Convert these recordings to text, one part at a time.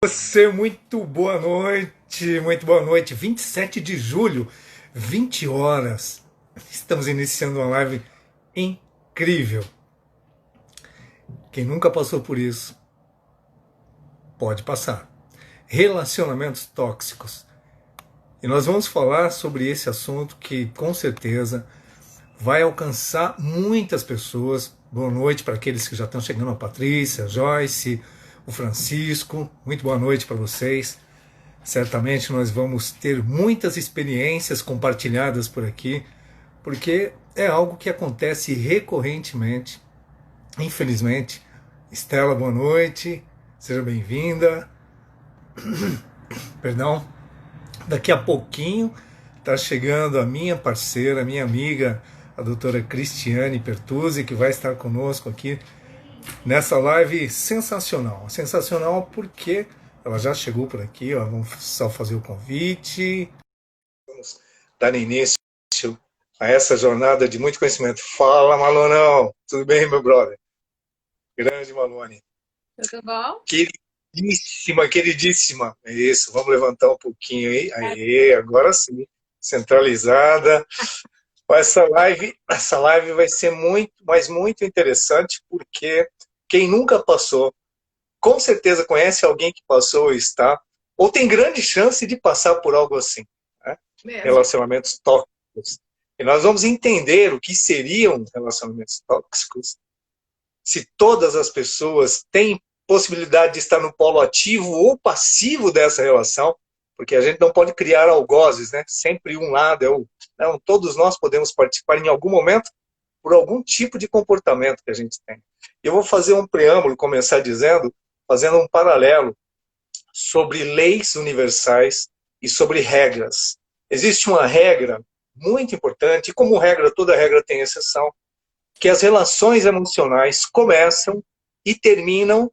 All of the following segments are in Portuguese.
Você, muito boa noite, muito boa noite. 27 de julho, 20 horas. Estamos iniciando uma live incrível. Quem nunca passou por isso, pode passar. Relacionamentos tóxicos. E nós vamos falar sobre esse assunto que com certeza vai alcançar muitas pessoas. Boa noite para aqueles que já estão chegando, a Patrícia, a Joyce, o Francisco. Muito boa noite para vocês. Certamente nós vamos ter muitas experiências compartilhadas por aqui, porque é algo que acontece recorrentemente. Infelizmente. Estela, boa noite. Seja bem-vinda. Perdão. Daqui a pouquinho está chegando a minha parceira, minha amiga, a doutora Cristiane Pertuzzi, que vai estar conosco aqui nessa live sensacional. Sensacional porque ela já chegou por aqui, ó, vamos só fazer o convite. Vamos dar início a essa jornada de muito conhecimento. Fala, Malonão! Tudo bem, meu brother? Grande Malone. Tudo bom? Queridíssima, queridíssima. Isso, vamos levantar um pouquinho aí. Aê, agora sim. Centralizada. Essa live vai ser muito, mas muito interessante, porque quem nunca passou, com certeza conhece alguém que passou ou está, ou tem grande chance de passar por algo assim, né? Relacionamentos tóxicos. E nós vamos entender o que seriam relacionamentos tóxicos, se todas as pessoas têm possibilidade de estar no polo ativo ou passivo dessa relação, porque a gente não pode criar algozes, né? Sempre um lado é o... Não, todos nós podemos participar em algum momento por algum tipo de comportamento que a gente tem. Eu vou fazer um preâmbulo, começar dizendo, fazendo um paralelo sobre leis universais e sobre regras. Existe uma regra muito importante, e como regra, toda regra tem exceção, que as relações emocionais começam e terminam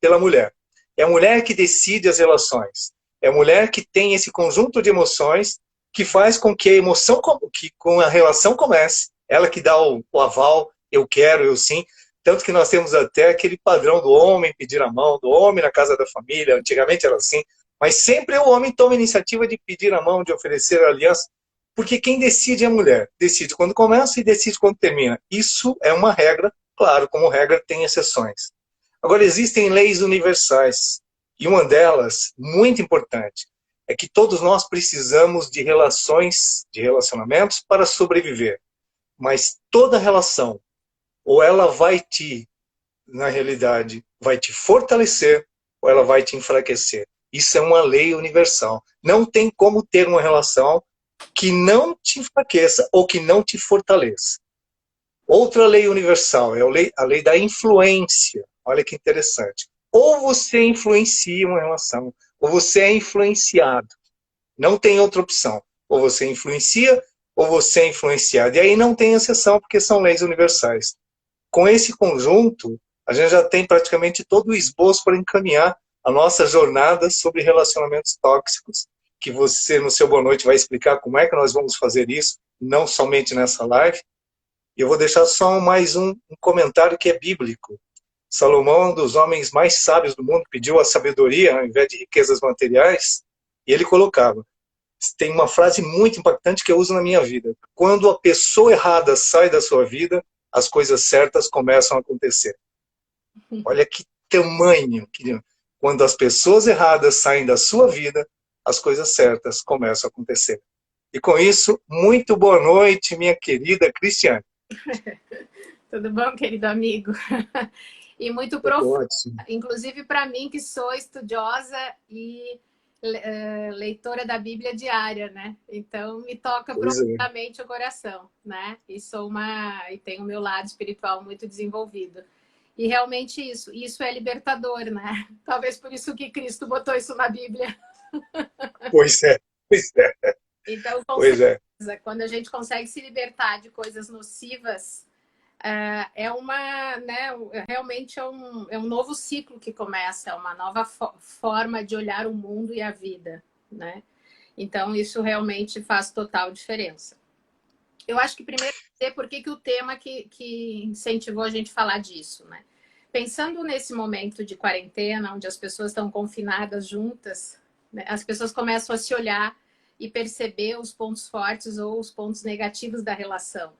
pela mulher. É a mulher que decide as relações. É a mulher que tem esse conjunto de emoções que faz com que a emoção, que com a relação comece. Ela que dá o aval, eu quero, eu sim. Tanto que nós temos até aquele padrão do homem pedir a mão, do homem na casa da família. Antigamente era assim. Mas sempre o homem toma a iniciativa de pedir a mão, de oferecer a aliança. Porque quem decide é a mulher. Decide quando começa e decide quando termina. Isso é uma regra. Claro, como regra, tem exceções. Agora, existem leis universais. E uma delas, muito importante, é que todos nós precisamos de relações, de relacionamentos para sobreviver. Mas toda relação, ou ela vai te, na realidade, vai te fortalecer, ou ela vai te enfraquecer. Isso é uma lei universal. Não tem como ter uma relação que não te enfraqueça ou que não te fortaleça. Outra lei universal é a lei da influência. Olha que interessante. Ou você influencia uma relação, ou você é influenciado. Não tem outra opção. Ou você influencia, ou você é influenciado. E aí não tem exceção, porque são leis universais. Com esse conjunto, a gente já tem praticamente todo o esboço para encaminhar a nossa jornada sobre relacionamentos tóxicos, que você, no seu Boa Noite, vai explicar como é que nós vamos fazer isso, não somente nessa live. E eu vou deixar só mais um comentário que é bíblico. Salomão é um dos homens mais sábios do mundo, pediu a sabedoria ao invés de riquezas materiais, e ele colocava, tem uma frase muito impactante que eu uso na minha vida. Quando a pessoa errada sai da sua vida, as coisas certas começam a acontecer. Olha que tamanho. Quando as pessoas erradas saem da sua vida, as coisas certas começam a acontecer. E com isso, muito boa noite, minha querida Cristiane. Tudo bom, querido amigo? E muito profundo, inclusive para mim que sou estudiosa e leitora da Bíblia diária, né? Então me toca profundamente o coração, né? E tenho o meu lado espiritual muito desenvolvido. E realmente isso é libertador, né? Talvez por isso que Cristo botou isso na Bíblia. Pois é. Então, com certeza, quando a gente consegue se libertar de coisas nocivas, né, realmente é um novo ciclo que começa, é uma nova forma de olhar o mundo e a vida, né? Então, isso realmente faz total diferença. Eu acho que primeiro dizer por que o tema que incentivou a gente a falar disso, né? pensando nesse momento de quarentena, onde as pessoas estão confinadas juntas, né, as pessoas começam a se olhar e perceber os pontos fortes ou os pontos negativos da relação.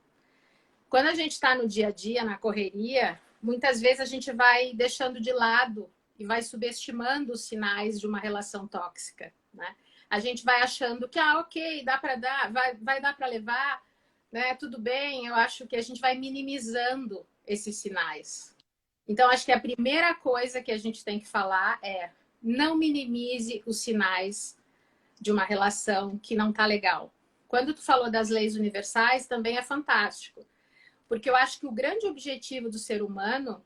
Quando a gente está no dia a dia, na correria, muitas vezes a gente vai deixando de lado e vai subestimando os sinais de uma relação tóxica, né? A gente vai achando que, ok, dá para dar, vai dar para levar, né? Tudo bem. Eu acho que a gente vai minimizando esses sinais. Então, acho que a primeira coisa que a gente tem que falar é: não minimize os sinais de uma relação que não está legal. Quando tu falou das leis universais, também é fantástico. Porque eu acho que o grande objetivo do ser humano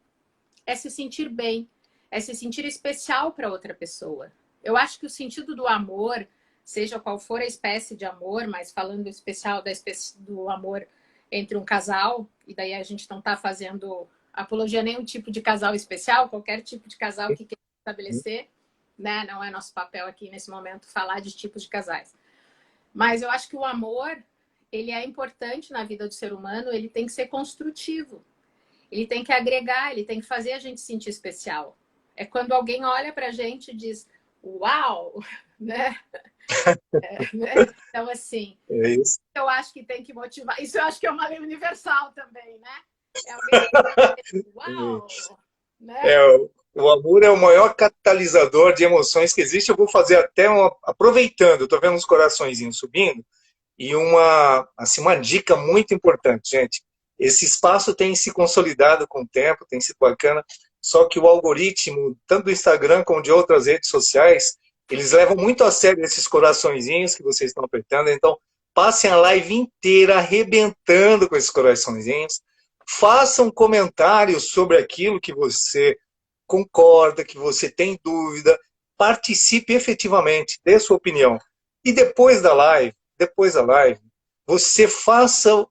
é se sentir bem, é se sentir especial para outra pessoa. Eu acho que o sentido do amor, seja qual for a espécie de amor, mas falando especial da espécie do amor entre um casal, e daí a gente não está fazendo apologia a nenhum tipo de casal especial, qualquer tipo de casal que queira estabelecer, né? Não é nosso papel aqui nesse momento falar de tipos de casais. Mas eu acho que o amor, ele é importante na vida do ser humano, ele tem que ser construtivo. Ele tem que agregar, ele tem que fazer a gente sentir especial. É quando alguém olha pra gente e diz, uau, né? Então, assim, É isso. eu acho que tem que motivar. Isso eu acho que é uma lei universal também, né? É alguém que diz, uau, né? É, o amor é o maior catalisador de emoções que existe. Eu vou fazer até aproveitando, estou vendo uns coraçõezinhos subindo, e assim, uma dica muito importante, gente. Esse espaço tem se consolidado com o tempo, tem sido bacana, só que o algoritmo, tanto do Instagram como de outras redes sociais, eles levam muito a sério esses coraçõezinhos que vocês estão apertando, então passem a live inteira arrebentando com esses coraçõezinhos, façam comentários sobre aquilo que você concorda, que você tem dúvida, participe efetivamente, dê sua opinião. E depois da live, você faça.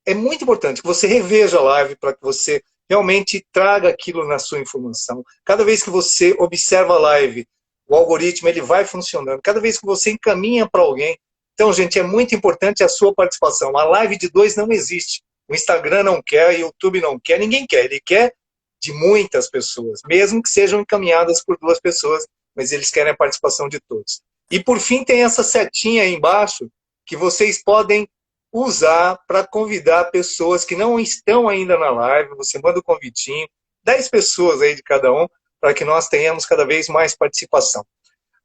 É muito importante que você reveja a live para que você realmente traga aquilo na sua informação. Cada vez que você observa a live, o algoritmo ele vai funcionando. Cada vez que você encaminha para alguém. Então, gente, é muito importante a sua participação. A live de dois não existe. O Instagram não quer, o YouTube não quer, ninguém quer. Ele quer de muitas pessoas, mesmo que sejam encaminhadas por duas pessoas, mas eles querem a participação de todos. E por fim tem essa setinha aí embaixo que vocês podem usar para convidar pessoas que não estão ainda na live. Você manda o convitinho, 10 pessoas aí de cada um, para que nós tenhamos cada vez mais participação.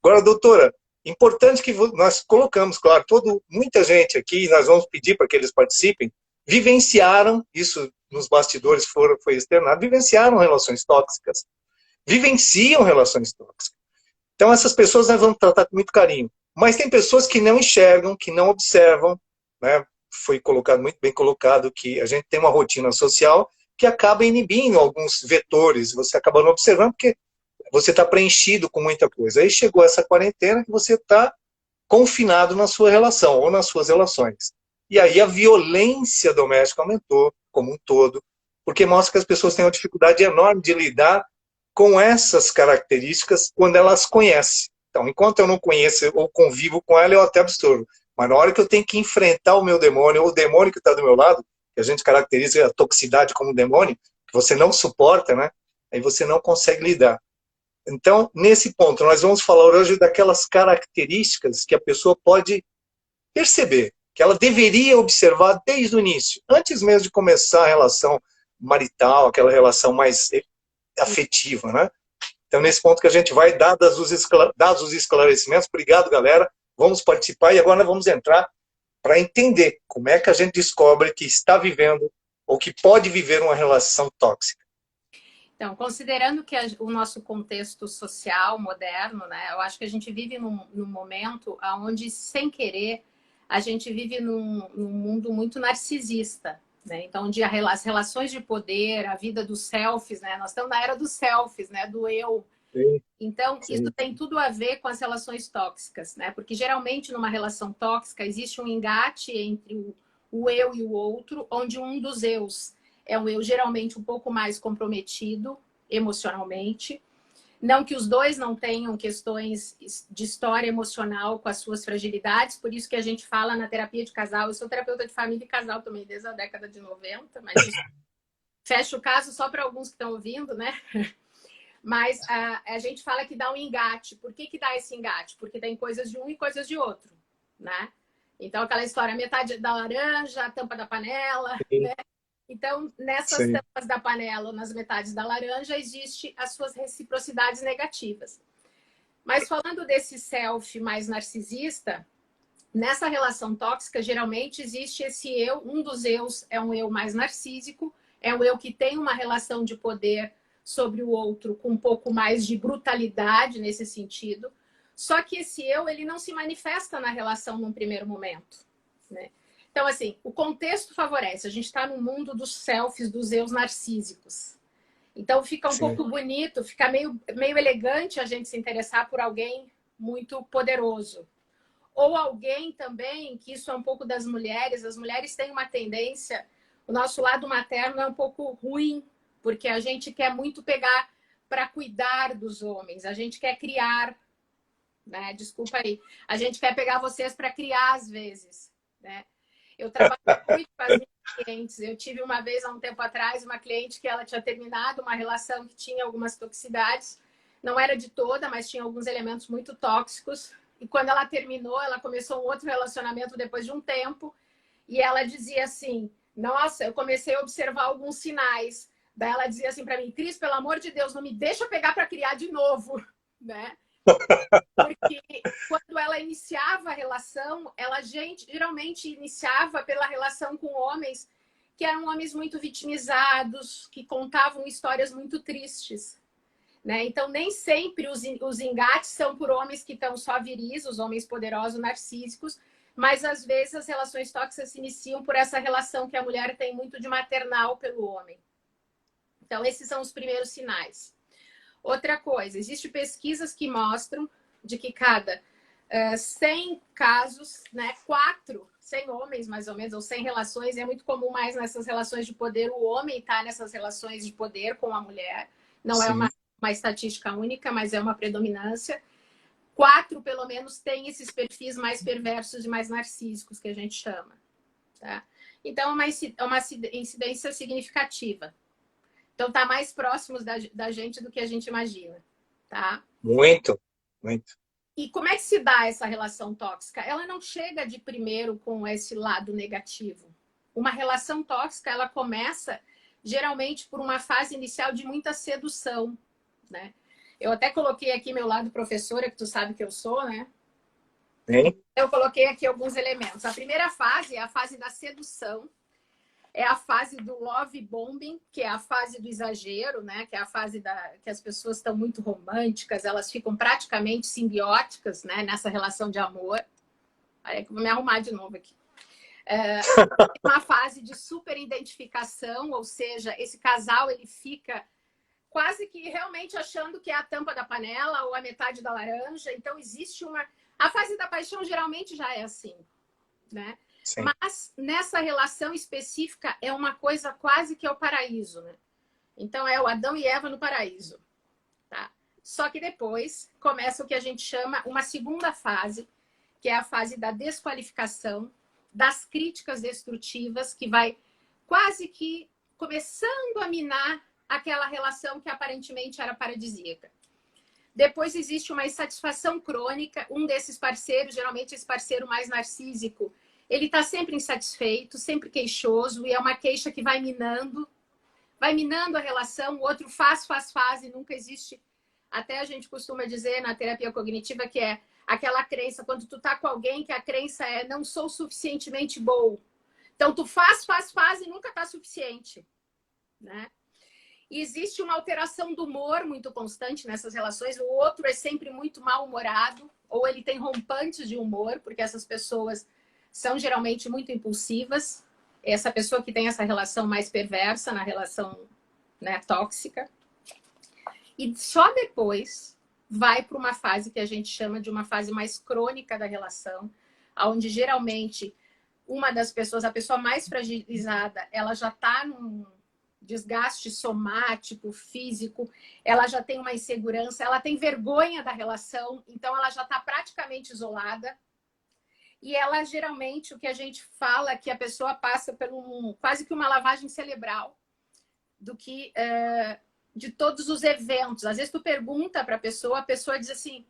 Agora, doutora, importante que nós colocamos, claro, muita gente aqui, nós vamos pedir para que eles participem, vivenciaram, isso nos bastidores foi externado, vivenciaram relações tóxicas, vivenciam relações tóxicas. Então, essas pessoas nós vamos tratar com muito carinho. Mas tem pessoas que não enxergam, que não observam, né? Foi colocado, muito bem colocado, que a gente tem uma rotina social que acaba inibindo alguns vetores, você acaba não observando porque você está preenchido com muita coisa. Aí chegou essa quarentena que você está confinado na sua relação ou nas suas relações. E aí a violência doméstica aumentou como um todo, porque mostra que as pessoas têm uma dificuldade enorme de lidar com essas características quando elas conhecem. Então, enquanto eu não conheço ou convivo com ela, eu até absorvo. Mas na hora que eu tenho que enfrentar o meu demônio, ou o demônio que está do meu lado, que a gente caracteriza a toxicidade como demônio, que você não suporta, né? Aí você não consegue lidar. Então, nesse ponto, nós vamos falar hoje daquelas características que a pessoa pode perceber, que ela deveria observar desde o início, antes mesmo de começar a relação marital, aquela relação mais afetiva, né? Então, nesse ponto que a gente vai dar dados os esclarecimentos. Obrigado, galera. Vamos participar e agora nós vamos entrar para entender como é que a gente descobre que está vivendo ou que pode viver uma relação tóxica. Então, considerando que o nosso contexto social moderno, né, eu acho que a gente vive num momento onde, sem querer, a gente vive num mundo muito narcisista. Né? Então, onde as relações de poder, a vida dos selfies, né? Nós estamos na era dos selfies, né? Do eu. Sim, então, sim. Isso tem tudo a ver com as relações tóxicas, né? Porque geralmente numa relação tóxica existe um engate entre o eu e o outro, onde um dos eus é um eu geralmente um pouco mais comprometido emocionalmente. Não que os dois não tenham questões de história emocional com as suas fragilidades, por isso que a gente fala na terapia de casal. Eu sou terapeuta de família e casal também desde a década de 90, mas isso fecha o caso só para alguns que estão ouvindo, né? Mas a gente fala que dá um engate. Por que que dá esse engate? Porque tem coisas de um e coisas de outro, né? Então, aquela história, metade da laranja, a tampa da panela, Sim. né? Então, nessas Sim. tampas da panela ou nas metades da laranja, existe as suas reciprocidades negativas. Mas falando desse self mais narcisista, nessa relação tóxica, geralmente existe esse eu, um dos eus é um eu mais narcísico, é um eu que tem uma relação de poder sobre o outro com um pouco mais de brutalidade nesse sentido. Só que esse eu, ele não se manifesta na relação num primeiro momento, né? Então, assim, o contexto favorece. A gente está no mundo dos selfies, dos eus narcísicos. Então, fica um Sim. pouco bonito, fica meio elegante a gente se interessar por alguém muito poderoso. Ou alguém também, que isso é um pouco das mulheres, as mulheres têm uma tendência, o nosso lado materno é um pouco ruim, porque a gente quer muito pegar para cuidar dos homens, a gente quer criar, né? Desculpa aí, a gente quer pegar vocês para criar às vezes, né? Eu trabalho muito com as minhas clientes. Eu tive uma vez, há um tempo atrás, uma cliente que ela tinha terminado uma relação que tinha algumas toxicidades. Não era de toda, mas tinha alguns elementos muito tóxicos. E quando ela terminou, ela começou um outro relacionamento depois de um tempo. E ela dizia assim, nossa, eu comecei a observar alguns sinais. Daí ela dizia assim para mim, Cris, pelo amor de Deus, não me deixa pegar para criar de novo, né? Porque quando ela iniciava a relação, ela geralmente iniciava pela relação com homens que eram homens muito vitimizados, que contavam histórias muito tristes, né? Então, nem sempre os engates são por homens que estão só viris, os homens poderosos, narcísicos, mas às vezes as relações tóxicas se iniciam por essa relação que a mulher tem muito de maternal pelo homem. Então, esses são os primeiros sinais. Outra coisa, existem pesquisas que mostram de que cada 100 casos, né, 100 homens mais ou menos, ou 100 relações, é muito comum mais nessas relações de poder, o homem está nessas relações de poder com a mulher, não é uma estatística única, mas é uma predominância. 4, pelo menos, têm esses perfis mais perversos e mais narcísicos, que a gente chama. Tá? Então, é uma incidência significativa. Então, está mais próximos da gente do que a gente imagina, tá? Muito, muito. E como é que se dá essa relação tóxica? Ela não chega de primeiro com esse lado negativo. Uma relação tóxica, ela começa geralmente por uma fase inicial de muita sedução, né? Eu até coloquei aqui meu lado professora, que tu sabe que eu sou, né? Sim. Eu coloquei aqui alguns elementos. A primeira fase é a fase da sedução, é a fase do love bombing, que é a fase do exagero, né? Que é a fase que as pessoas estão muito românticas, elas ficam praticamente simbióticas, né? Nessa relação de amor. Aí que eu vou me arrumar de novo aqui. Uma fase de super identificação, ou seja, esse casal ele fica quase que realmente achando que é a tampa da panela ou a metade da laranja. Então existe uma... A fase da paixão geralmente já é assim, né? Sim. Mas nessa relação específica é uma coisa quase que é o paraíso, né? Então é o Adão e Eva no paraíso, tá? Só que depois começa o que a gente chama uma segunda fase, que é a fase da desqualificação, das críticas destrutivas, que vai quase que começando a minar aquela relação que aparentemente era paradisíaca. Depois existe uma insatisfação crônica, um desses parceiros, geralmente esse parceiro mais narcísico, ele está sempre insatisfeito, sempre queixoso, e é uma queixa que vai minando a relação, o outro faz, e nunca existe. Até a gente costuma dizer na terapia cognitiva que é aquela crença, quando tu tá com alguém, que a crença é não sou suficientemente bom. Então tu faz e nunca tá suficiente, né? E existe uma alteração do humor muito constante nessas relações, o outro é sempre muito mal-humorado, ou ele tem rompantes de humor, porque essas pessoas são geralmente muito impulsivas. Essa pessoa que tem essa relação mais perversa, na relação, né, tóxica. E só depois vai para uma fase que a gente chama de uma fase mais crônica da relação, onde geralmente uma das pessoas, a pessoa mais fragilizada, ela já está num desgaste somático, físico, ela já tem uma insegurança, ela tem vergonha da relação, então ela já está praticamente isolada. E ela, geralmente, o que a gente fala é que a pessoa passa por quase que uma lavagem cerebral. do que de todos os eventos. Às vezes tu pergunta para a pessoa diz assim,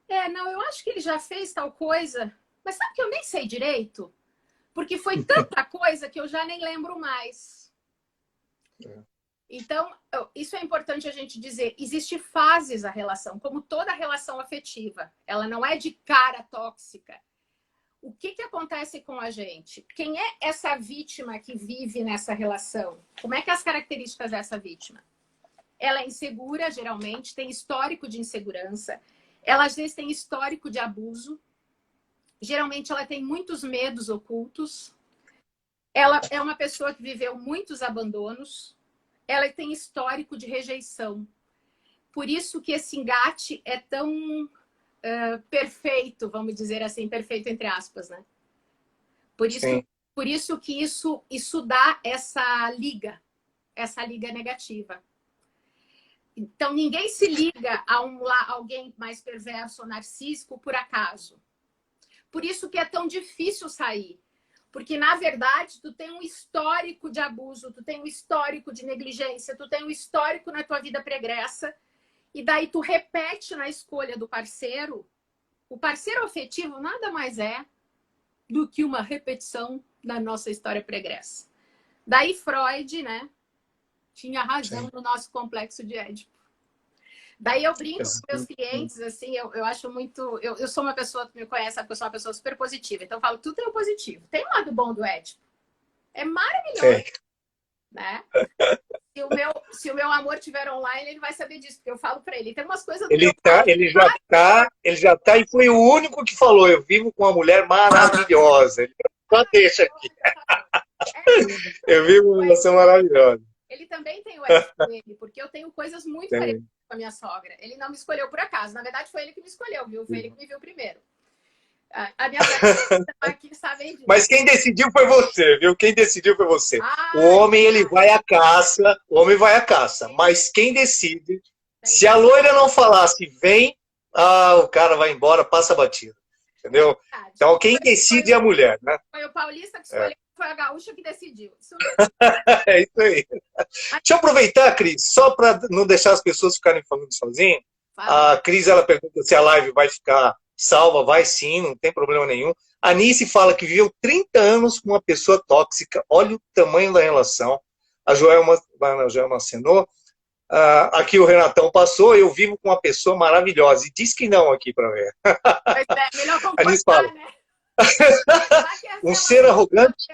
não, eu acho que ele já fez tal coisa, mas sabe que eu nem sei direito? Porque foi tanta coisa que eu já nem lembro mais. Então, isso é importante a gente dizer. Existe fases a relação, como toda relação afetiva. Ela não é de cara tóxica. O que acontece com a gente? Quem é essa vítima que vive nessa relação? Como é que as características dessa vítima? Ela é insegura, geralmente, tem histórico de insegurança. Ela, às vezes, tem histórico de abuso. Geralmente, ela tem muitos medos ocultos. Ela é uma pessoa que viveu muitos abandonos. Ela tem histórico de rejeição. Por isso que esse engate é tão perfeito, vamos dizer assim, perfeito entre aspas, né? Por isso que isso dá essa liga negativa. Então, ninguém se liga a alguém mais perverso ou narcísico por acaso. Por isso que é tão difícil sair. Porque, na verdade, tu tem um histórico de abuso, tu tem um histórico de negligência, tu tem um histórico na tua vida pregressa, e daí tu repete na escolha do parceiro. O parceiro afetivo nada mais é do que uma repetição da nossa história pregressa. Daí Freud, né, tinha razão no nosso complexo de Édipo. Daí eu brinco com meus clientes, assim, eu acho muito... Eu sou uma pessoa, que me conhece, sabe que eu sou uma pessoa super positiva. Então eu falo, tudo tem o positivo. Tem um lado bom do Édipo. É maravilhoso. Né? Se o meu amor estiver online, ele vai saber disso, porque eu falo para ele. Tem umas coisas... Ele já tá e foi o único que falou, eu vivo com uma mulher maravilhosa. Ele só deixa aqui. Eu vivo uma relação maravilhosa. Ele também tem o Édipo dele, porque eu tenho coisas muito parecidas com a minha sogra. Ele não me escolheu por acaso. Na verdade, foi ele que me escolheu, viu? Foi ele que me viu primeiro. A minha aqui sabem disso. Mas quem decidiu foi você, viu? Quem decidiu foi você. O homem, ele vai à caça, mas quem decide, se a loira não falasse vem, o cara vai embora, passa a batida. Entendeu? Então, quem decide é a mulher, né? Foi o paulista que escolheu, foi a gaúcha que decidiu. Isso mesmo. É isso aí. Deixa eu aproveitar, Cris, só para não deixar as pessoas ficarem falando sozinhas. A Cris, ela pergunta se a live vai ficar salva. Vai sim, não tem problema nenhum. A Nice fala que viveu 30 anos com uma pessoa tóxica. Olha o tamanho da relação. A Joelma acenou. Aqui o Renatão passou, eu vivo com uma pessoa maravilhosa. E diz que não aqui para ver. Mas melhor a Nice fala, né? Um ser arrogante.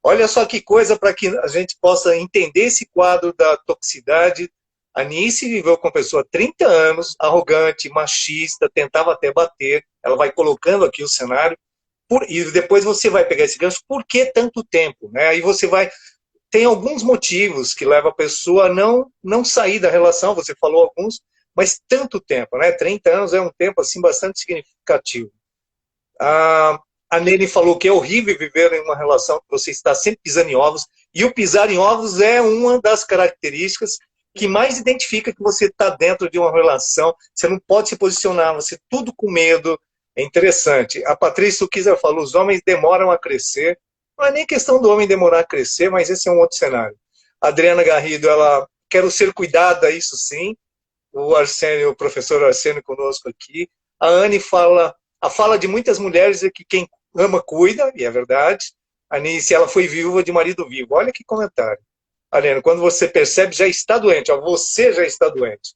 Olha só que coisa para que a gente possa entender esse quadro da toxicidade. A Nice viveu com uma pessoa há 30 anos, arrogante, machista, tentava até bater. Ela vai colocando aqui o cenário. E depois você vai pegar esse gancho. Por que tanto tempo? Né? Aí você vai... Tem alguns motivos que levam a pessoa a não sair da relação. Você falou alguns, mas tanto tempo, né? 30 anos é um tempo assim, bastante significativo. A Nene falou que é horrível viver em uma relação que você está sempre pisando em ovos. E o pisar em ovos é uma das características que mais identifica que você está dentro de uma relação. Você não pode se posicionar, você tudo com medo. É interessante. A Patrícia Suquiza falou, os homens demoram a crescer. Não é nem questão do homem demorar a crescer, mas esse é um outro cenário. A Adriana Garrido, ela quer ser cuidada, isso sim. O professor Arsênio conosco aqui. A Anne fala, a fala de muitas mulheres é que quem ama cuida, e é verdade. A Nice, ela foi viúva de marido vivo. Olha que comentário. Ariana, quando você percebe, já está doente. Você já está doente.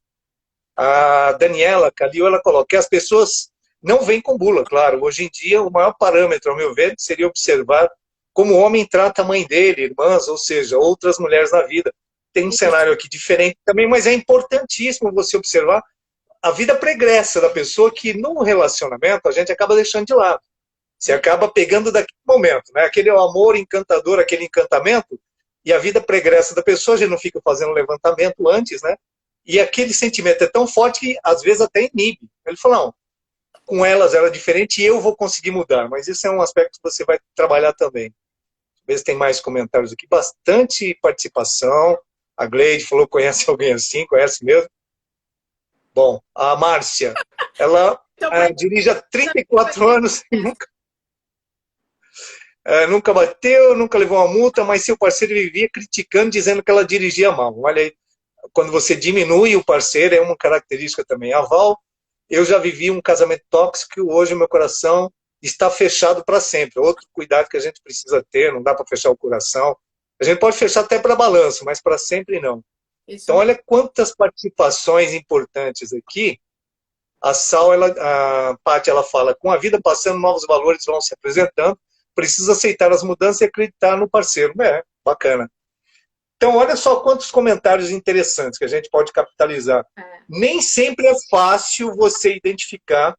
A Daniela Calil, ela coloca que as pessoas não vêm com bula, claro. Hoje em dia, o maior parâmetro, ao meu ver, seria observar como o homem trata a mãe dele, irmãs, ou seja, outras mulheres na vida. Tem um cenário aqui diferente também, mas é importantíssimo você observar a vida pregressa da pessoa que, no relacionamento, a gente acaba deixando de lado. Você acaba pegando daquele momento, né? Aquele amor encantador, aquele encantamento, e a vida pregressa da pessoa, a gente não fica fazendo levantamento antes, né? E aquele sentimento é tão forte que, às vezes, até inibe. Ele fala, não, com elas era diferente e eu vou conseguir mudar. Mas isso é um aspecto que você vai trabalhar também. Ver se tem mais comentários aqui. Bastante participação. A Gleide falou, conhece alguém assim? Conhece mesmo? Bom, a Márcia, ela dirige há 34 anos e nunca... nunca bateu, nunca levou uma multa, mas seu parceiro vivia criticando, dizendo que ela dirigia mal. Olha aí, quando você diminui o parceiro, é uma característica também. A Val, eu já vivi um casamento tóxico e hoje o meu coração está fechado para sempre. Outro cuidado que a gente precisa ter, não dá para fechar o coração. A gente pode fechar até para balanço, mas para sempre não. Isso Então, mesmo. olha quantas participações importantes aqui. A Sal, a Paty, ela fala, com a vida passando, novos valores vão se apresentando, precisa aceitar as mudanças e acreditar no parceiro. Bacana. Então, olha só quantos comentários interessantes que a gente pode capitalizar. É, Nem sempre é fácil você identificar,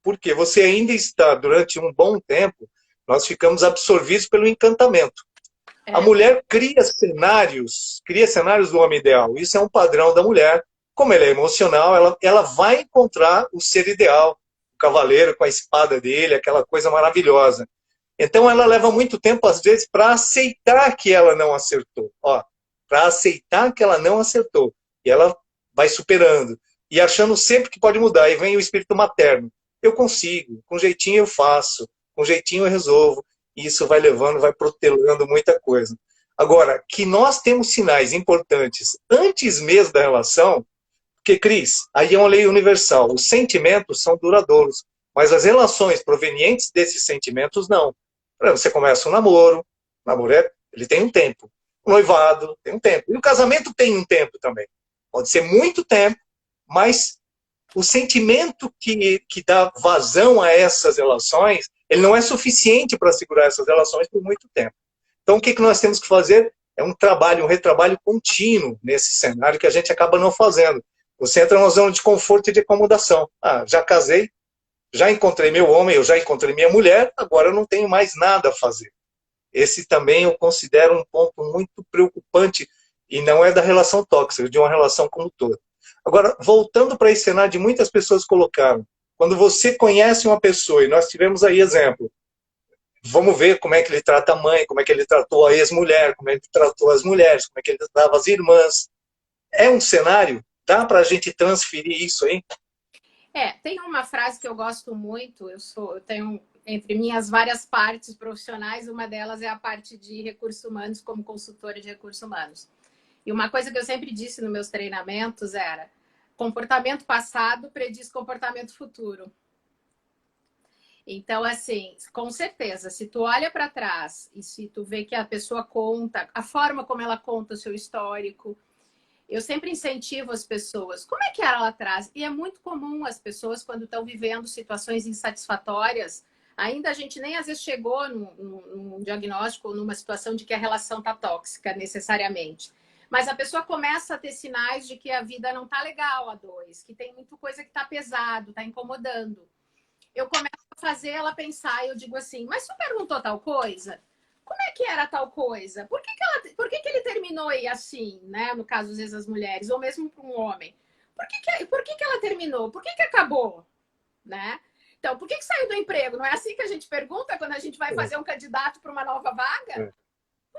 porque você ainda está, durante um bom tempo, nós ficamos absorvidos pelo encantamento. A é, mulher cria cenários do homem ideal. Isso é um padrão da mulher. Como ela é emocional, ela vai encontrar o ser ideal, o cavaleiro com a espada dele, aquela coisa maravilhosa. Então ela leva muito tempo, às vezes, para aceitar que ela não acertou. Ó, para aceitar que ela não acertou. E ela vai superando. E achando sempre que pode mudar. E vem o espírito materno. Eu consigo, com jeitinho eu faço, com jeitinho eu resolvo. E isso vai levando, vai protelando muita coisa. Agora, que nós temos sinais importantes antes mesmo da relação, porque, Cris, aí é uma lei universal. Os sentimentos são duradouros, mas as relações provenientes desses sentimentos não. Você começa um namoro, ele tem um tempo. O noivado tem um tempo. E o casamento tem um tempo também. Pode ser muito tempo, mas o sentimento que dá vazão a essas relações, ele não é suficiente para segurar essas relações por muito tempo. Então, o que nós temos que fazer? É um trabalho, um retrabalho contínuo nesse cenário que a gente acaba não fazendo. Você entra numa zona de conforto e de acomodação. Já casei, já encontrei meu homem, eu já encontrei minha mulher, agora eu não tenho mais nada a fazer. Esse também eu considero um ponto muito preocupante e não é da relação tóxica, de uma relação como toda. Agora, voltando para esse cenário de muitas pessoas colocaram, quando você conhece uma pessoa, e nós tivemos aí exemplo, vamos ver como é que ele trata a mãe, como é que ele tratou a ex-mulher, como é que ele tratou as mulheres, como é que ele tratava as irmãs. É um cenário? Dá para a gente transferir isso aí? tem uma frase que eu gosto muito, eu tenho entre minhas várias partes profissionais, uma delas é a parte de recursos humanos como consultora de recursos humanos. E uma coisa que eu sempre disse nos meus treinamentos era: comportamento passado prediz comportamento futuro. Então, assim, com certeza, se tu olha para trás e se tu vê que a pessoa conta, a forma como ela conta o seu histórico, eu sempre incentivo as pessoas. Como é que era lá atrás? E é muito comum as pessoas, quando estão vivendo situações insatisfatórias, ainda a gente nem às vezes chegou num diagnóstico ou numa situação de que a relação está tóxica, necessariamente. Mas a pessoa começa a ter sinais de que a vida não está legal a dois, que tem muita coisa que está pesado, está incomodando. Eu começo a fazer ela pensar, e eu digo assim, mas tu perguntou tal coisa? Como é que era tal coisa? Por que ele terminou aí assim, né? No caso, às vezes, as mulheres, ou mesmo para um homem. Por que ela terminou? Por que acabou? Né? Então, por que saiu do emprego? Não é assim que a gente pergunta quando a gente vai fazer um candidato para uma nova vaga?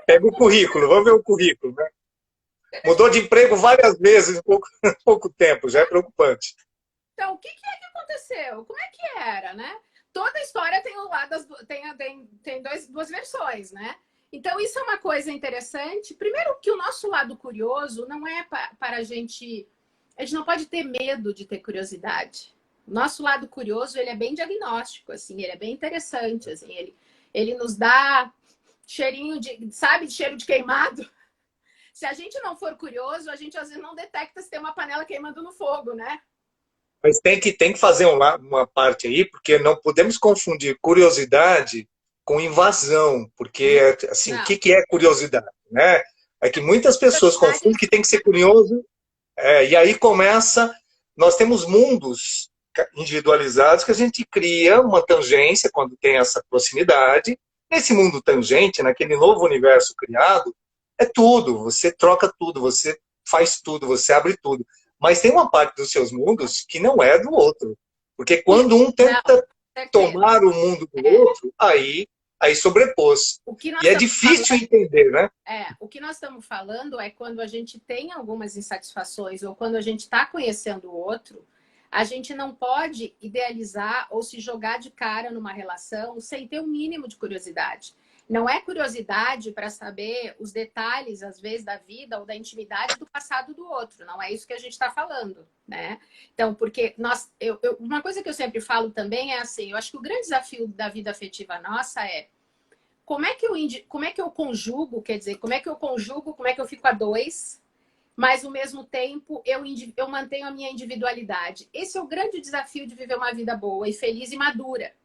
Pega o currículo, vamos ver o currículo, né? Mudou de emprego várias vezes em pouco tempo, já é preocupante. Então, o que é que aconteceu? Como é que era, né? Toda história tem um lado tem duas versões, né? Então, isso é uma coisa interessante. Primeiro, que o nosso lado curioso não é para a gente. A gente não pode ter medo de ter curiosidade. O nosso lado curioso, ele é bem diagnóstico, assim, ele é bem interessante, assim, ele nos dá cheirinho de, sabe, cheiro de queimado. Se a gente não for curioso, a gente às vezes não detecta se tem uma panela queimando no fogo, né? Mas tem que fazer uma parte aí, porque não podemos confundir curiosidade com invasão, porque assim, o Não. que é curiosidade, né? É que muitas pessoas confundem que tem que ser curioso, e aí começa, nós temos mundos individualizados que a gente cria uma tangência quando tem essa proximidade. Nesse mundo tangente, naquele novo universo criado, é tudo, você troca tudo, você faz tudo, você abre tudo. Mas tem uma parte dos seus mundos que não é do outro. Porque Isso, quando um não, tenta certeza. tomar o mundo do É, outro, aí sobrepôs. o que nós E é estamos difícil entender, né? o que nós estamos falando é quando a gente tem algumas insatisfações ou quando a gente está conhecendo o outro, a gente não pode idealizar ou se jogar de cara numa relação sem ter o mínimo de curiosidade. Não é curiosidade para saber os detalhes, às vezes, da vida ou da intimidade do passado do outro. Não é isso que a gente está falando, né? Então, porque uma coisa que eu sempre falo também é assim, eu acho que o grande desafio da vida afetiva nossa é como é que eu conjugo, quer dizer, como é que eu fico a dois, mas ao mesmo tempo eu mantenho a minha individualidade. Esse é o grande desafio de viver uma vida boa e feliz e madura.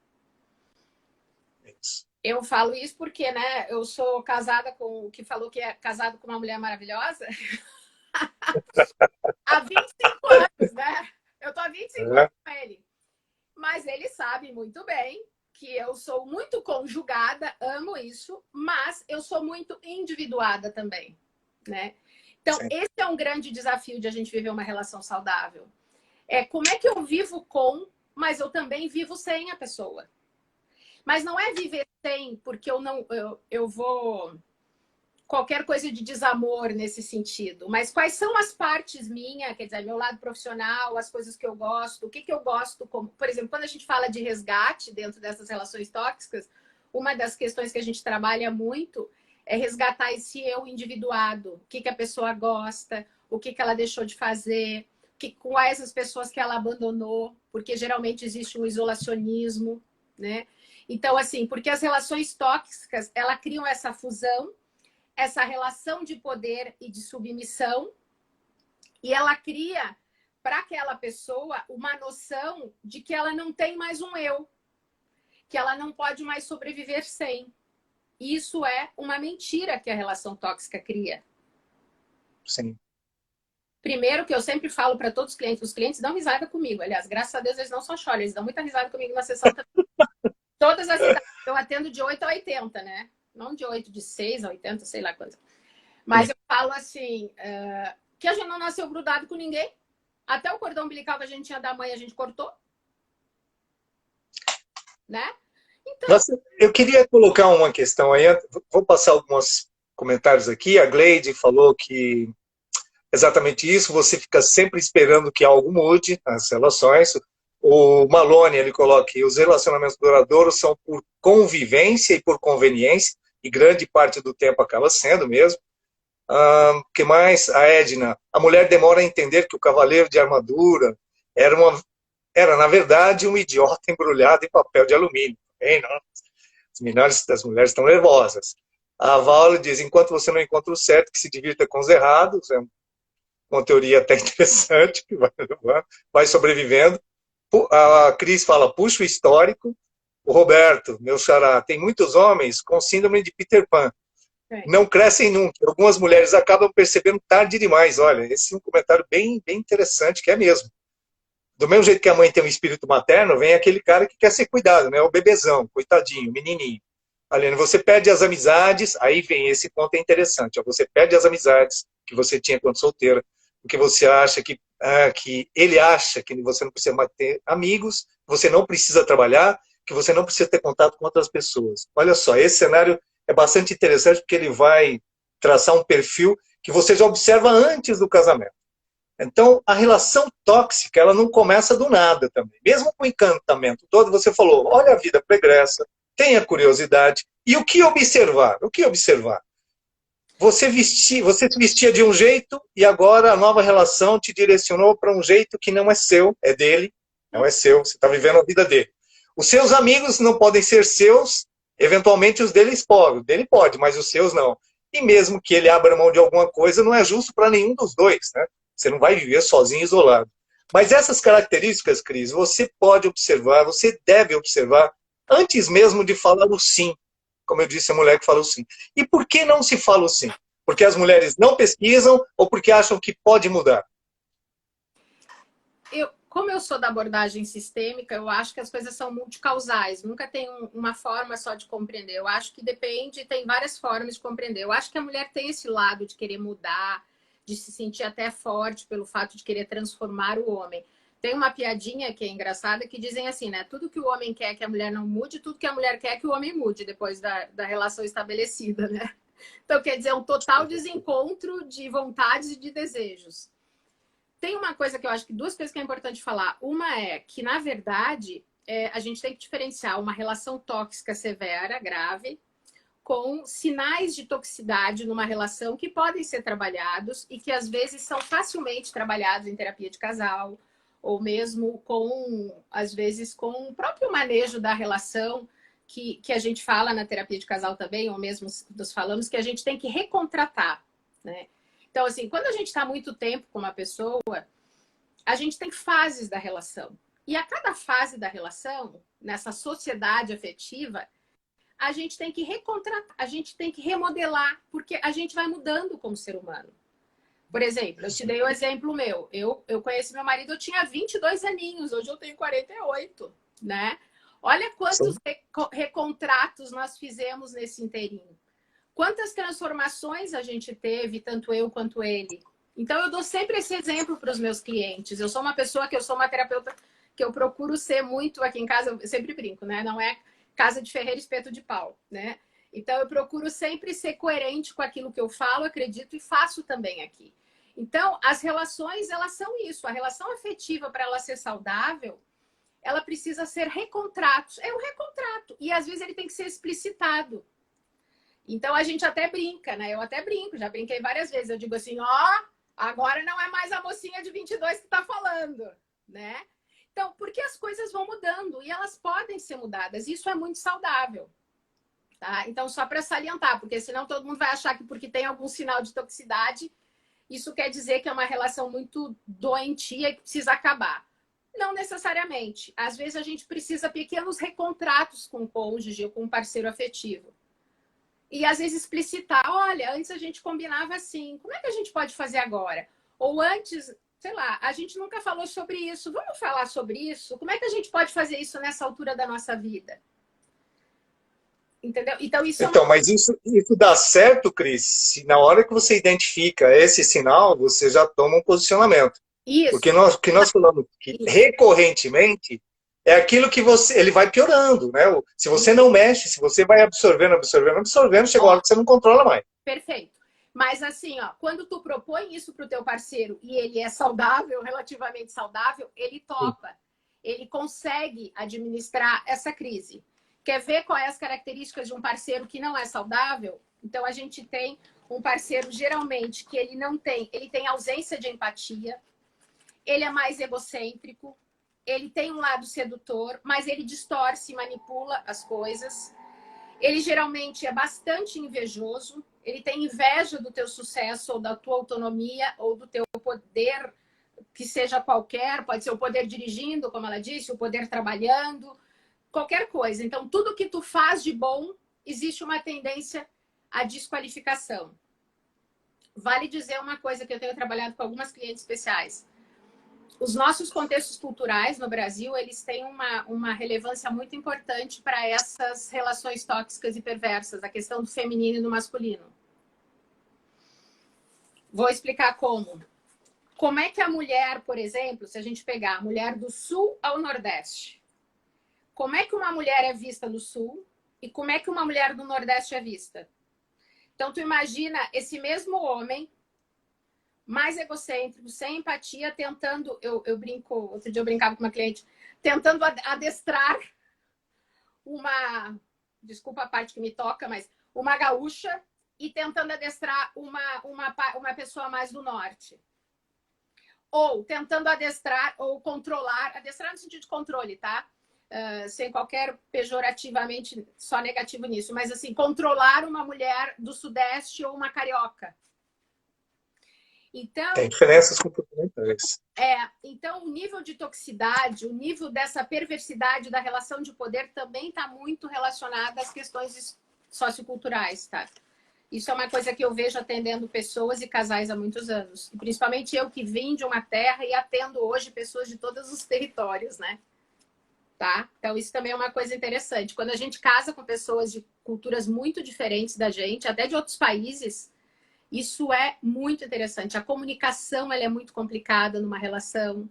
Eu falo isso porque, né, eu sou casada com o que falou que é casado com uma mulher maravilhosa há 25 anos, né? Eu tô há 25 anos com ele. Mas ele sabe muito bem que eu sou muito conjugada, amo isso, mas eu sou muito individuada também, né? Então, sim, esse é um grande desafio de a gente viver uma relação saudável. É como é que eu vivo com, mas eu também vivo sem a pessoa. Mas não é viver sem, porque eu vou qualquer coisa de desamor nesse sentido. Mas quais são as partes minhas, quer dizer, meu lado profissional, as coisas que eu gosto, o que eu gosto, como, por exemplo, quando a gente fala de resgate dentro dessas relações tóxicas, uma das questões que a gente trabalha muito é resgatar esse eu individuado, o que a pessoa gosta, o que ela deixou de fazer, quais as pessoas que ela abandonou, porque geralmente existe um isolacionismo, né? Então, assim, porque as relações tóxicas, elas criam essa fusão, essa relação de poder e de submissão, e ela cria para aquela pessoa uma noção de que ela não tem mais um eu, que ela não pode mais sobreviver sem. Isso é uma mentira que a relação tóxica cria. Sim. Primeiro, que eu sempre falo para todos os clientes dão risada comigo. Aliás, graças a Deus eles não só choram, eles dão muita risada comigo na sessão também. Todas as idades. Eu atendo de 8 a 80, né? Não de 8, de 6 a 80, sei lá quanto. Mas eu falo assim, que a gente não nasceu grudado com ninguém. Até o cordão umbilical que a gente tinha da mãe, a gente cortou. Né? Então... Nossa, eu queria colocar uma questão aí. Vou passar alguns comentários aqui. A Gleide falou que exatamente isso, você fica sempre esperando que algo mude nas relações. O Malone, ele coloca que os relacionamentos duradouros são por convivência e por conveniência, e grande parte do tempo acaba sendo mesmo. Que mais? A Edna, a mulher demora a entender que o cavaleiro de armadura era na verdade, um idiota embrulhado em papel de alumínio. Hein, não? As mulheres estão nervosas. A Val diz, enquanto você não encontra o certo, que se divirta com os errados, é uma teoria até interessante, que vai sobrevivendo. A Cris fala, puxa o histórico. O Roberto, meu xará, tem muitos homens com síndrome de Peter Pan. Não crescem nunca. Algumas mulheres acabam percebendo tarde demais. Olha, esse é um comentário bem interessante, que é mesmo. Do mesmo jeito que a mãe tem um espírito materno, vem aquele cara que quer ser cuidado, né? O bebezão, coitadinho, menininho. Aline, você perde as amizades, aí vem esse ponto interessante. Ó, você perde as amizades que você tinha quando solteira, porque você acha que ele acha que você não precisa mais ter amigos, você não precisa trabalhar, que você não precisa ter contato com outras pessoas. Olha só, esse cenário é bastante interessante porque ele vai traçar um perfil que você já observa antes do casamento. Então, a relação tóxica, ela não começa do nada também. Mesmo com o encantamento todo, você falou, olha a vida pregressa, tenha curiosidade. E o que observar? O que observar? Você se vestia de um jeito e agora a nova relação te direcionou para um jeito que não é seu, é dele, não é seu, você está vivendo a vida dele. Os seus amigos não podem ser seus, eventualmente os dele pode, mas os seus não. E mesmo que ele abra mão de alguma coisa, não é justo para nenhum dos dois, né? Você não vai viver sozinho, isolado. Mas essas características, Cris, você pode observar, você deve observar, antes mesmo de falar o sim. Como eu disse, a mulher que fala o sim. E por que não se fala o sim? Porque as mulheres não pesquisam ou porque acham que pode mudar? Como eu sou da abordagem sistêmica, eu acho que as coisas são multicausais. Nunca tem uma forma só de compreender. Eu acho que depende, tem várias formas de compreender. Eu acho que a mulher tem esse lado de querer mudar, de se sentir até forte pelo fato de querer transformar o homem. Tem uma piadinha que é engraçada que dizem assim, né? Tudo que o homem quer que a mulher não mude, tudo que a mulher quer que o homem mude depois da relação estabelecida, né? Então, quer dizer, um total desencontro de vontades e de desejos. Tem uma coisa que eu acho que duas coisas que é importante falar. Uma é que, na verdade, a gente tem que diferenciar uma relação tóxica severa, grave, com sinais de toxicidade numa relação que podem ser trabalhados e que às vezes são facilmente trabalhados em terapia de casal, ou mesmo com, às vezes, com o próprio manejo da relação, que a gente fala na terapia de casal também, ou mesmo nós falamos que a gente tem que recontratar, né? Então, assim, quando a gente está muito tempo com uma pessoa, a gente tem fases da relação. E a cada fase da relação, nessa sociedade afetiva, a gente tem que recontratar, a gente tem que remodelar, porque a gente vai mudando como ser humano. Por exemplo, eu te dei o exemplo meu. Eu conheci meu marido, eu tinha 22 aninhos, hoje eu tenho 48, né? Olha quantos recontratos nós fizemos nesse inteirinho. Quantas transformações a gente teve, tanto eu quanto ele. Então, eu dou sempre esse exemplo para os meus clientes. Eu sou uma pessoa que eu sou uma terapeuta que eu procuro ser muito aqui em casa, eu sempre brinco, né? Não é casa de ferreiro, espeto de pau, né? Então, eu procuro sempre ser coerente com aquilo que eu falo, acredito e faço também aqui. Então, as relações, elas são isso. A relação afetiva, para ela ser saudável, ela precisa ser recontratos. É um recontrato. E, às vezes, ele tem que ser explicitado. Então, a gente até brinca, né? Eu até brinco, já brinquei várias vezes. Eu digo assim, ó, agora não é mais a mocinha de 22 que está falando, né? Então, porque as coisas vão mudando e elas podem ser mudadas. Isso é muito saudável. Tá? Então, só para salientar, porque senão todo mundo vai achar que porque tem algum sinal de toxicidade, isso quer dizer que é uma relação muito doentia e que precisa acabar. Não necessariamente. Às vezes a gente precisa pequenos recontratos com o cônjuge ou com um parceiro afetivo. E às vezes explicitar, olha, antes a gente combinava assim, como é que a gente pode fazer agora? Ou antes, sei lá, a gente nunca falou sobre isso, vamos falar sobre isso? Como é que a gente pode fazer isso nessa altura da nossa vida? Entendeu? Então, isso é uma... Mas isso dá certo, Cris, se na hora que você identifica esse sinal, você já toma um posicionamento. Isso. Porque que nós falamos que recorrentemente é aquilo que ele vai piorando, né? Se você não mexe, se você vai absorvendo, chega uma hora que você não controla mais. Perfeito. Mas assim, ó, quando tu propõe isso para o teu parceiro e ele é saudável, relativamente saudável, ele topa. Sim. Ele consegue administrar essa crise. Quer ver quais as características de um parceiro que não é saudável? Então, a gente tem um parceiro, geralmente, que ele tem ausência de empatia, ele é mais egocêntrico, ele tem um lado sedutor, mas ele distorce e manipula as coisas. Ele geralmente é bastante invejoso, ele tem inveja do teu sucesso ou da tua autonomia ou do teu poder, que seja qualquer, pode ser o poder dirigindo, como ela disse, o poder trabalhando, qualquer coisa. Então, tudo que tu faz de bom, existe uma tendência à desqualificação. Vale dizer uma coisa que eu tenho trabalhado com algumas clientes especiais. Os nossos contextos culturais no Brasil, eles têm uma relevância muito importante para essas relações tóxicas e perversas, a questão do feminino e do masculino. Vou explicar como. Como é que a mulher, por exemplo, se a gente pegar a mulher do sul ao nordeste, como é que uma mulher é vista no sul e como é que uma mulher do nordeste é vista? Então, tu imagina esse mesmo homem mais egocêntrico, sem empatia, tentando... Eu brinco, outro dia eu brincava com uma cliente, tentando adestrar uma... Desculpa a parte que me toca, mas uma gaúcha e tentando adestrar uma pessoa mais do norte. Ou tentando adestrar ou controlar, adestrar no sentido de controle, tá? Sem qualquer pejorativamente só negativo nisso, mas assim, controlar uma mulher do sudeste ou uma carioca. Então, tem diferenças comportamentais. Então, o nível de toxicidade, o nível dessa perversidade da relação de poder também está muito relacionado às questões socioculturais, tá? Isso é uma coisa que eu vejo atendendo pessoas e casais há muitos anos. E principalmente eu que vim de uma terra e atendo hoje pessoas de todos os territórios, né? Tá? Então, isso também é uma coisa interessante. Quando a gente casa com pessoas de culturas muito diferentes da gente, até de outros países, isso é muito interessante. A comunicação ela é muito complicada numa relação.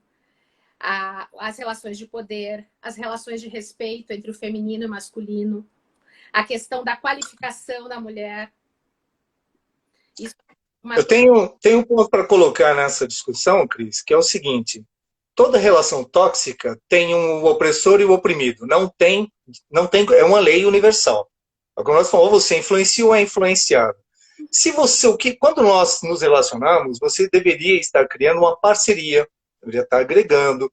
As relações de poder, as relações de respeito entre o feminino e o masculino, a questão da qualificação da mulher. Isso Eu tenho um ponto para colocar nessa discussão, Cris, que é o seguinte. Toda relação tóxica tem um opressor e o oprimido. Não tem, é uma lei universal. Agora nós falamos, ou você influencia ou é influenciado. Se você, quando nós nos relacionamos, você deveria estar criando uma parceria, deveria estar agregando,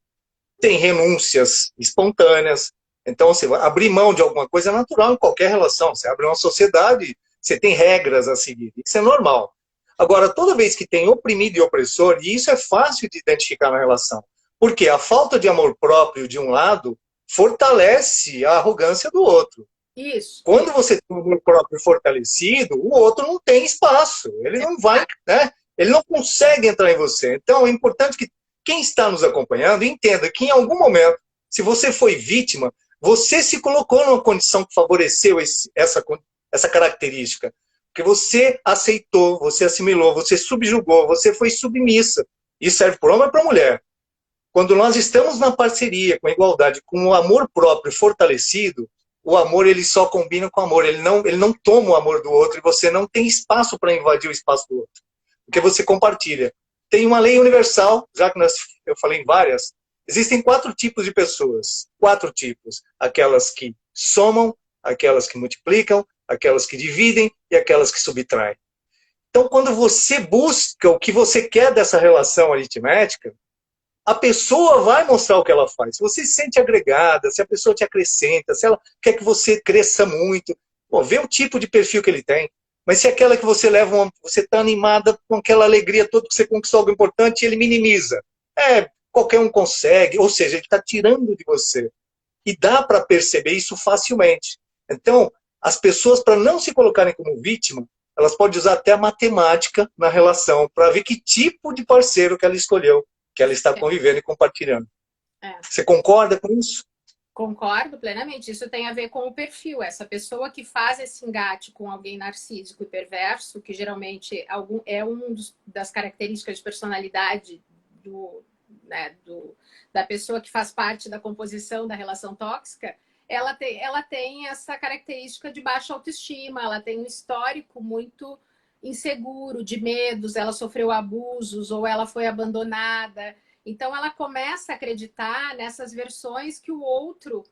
tem renúncias espontâneas. Então, você vai abrir mão de alguma coisa é natural em qualquer relação. Você abre uma sociedade, você tem regras a seguir. Isso é normal. Agora, toda vez que tem oprimido e opressor, e isso é fácil de identificar na relação, porque a falta de amor próprio de um lado fortalece a arrogância do outro. Isso. Quando você tem o amor próprio fortalecido, o outro não tem espaço. Ele não vai, né? Ele não consegue entrar em você. Então, é importante que quem está nos acompanhando entenda que em algum momento, se você foi vítima, você se colocou numa condição que favoreceu essa característica. Porque você aceitou, você assimilou, você subjugou, você foi submissa. Isso serve para o homem e para a mulher. Quando nós estamos na parceria, com a igualdade, com o amor próprio fortalecido, o amor ele só combina com o amor. Ele não toma o amor do outro e você não tem espaço para invadir o espaço do outro. Porque você compartilha. Tem uma lei universal, já que eu falei em várias, existem 4 tipos de pessoas. 4 tipos. Aquelas que somam, aquelas que multiplicam, aquelas que dividem e aquelas que subtraem. Então, quando você busca o que você quer dessa relação aritmética, a pessoa vai mostrar o que ela faz. Se você se sente agregada, se a pessoa te acrescenta, se ela quer que você cresça muito, pô, vê o tipo de perfil que ele tem. Mas se aquela que você leva, você está animada com aquela alegria toda que você conquistou algo importante, ele minimiza. Qualquer um consegue, ou seja, ele está tirando de você. E dá para perceber isso facilmente. Então, as pessoas, para não se colocarem como vítima, elas podem usar até a matemática na relação, para ver que tipo de parceiro que ela escolheu, que ela está convivendo e compartilhando. Você concorda com isso? Concordo plenamente. Isso tem a ver com o perfil. Essa pessoa que faz esse engate com alguém narcísico e perverso, que geralmente é das características de personalidade da pessoa que faz parte da composição da relação tóxica, ela tem essa característica de baixa autoestima, ela tem um histórico muito inseguro, de medos, ela sofreu abusos ou ela foi abandonada. Então, ela começa a acreditar nessas versões que o outro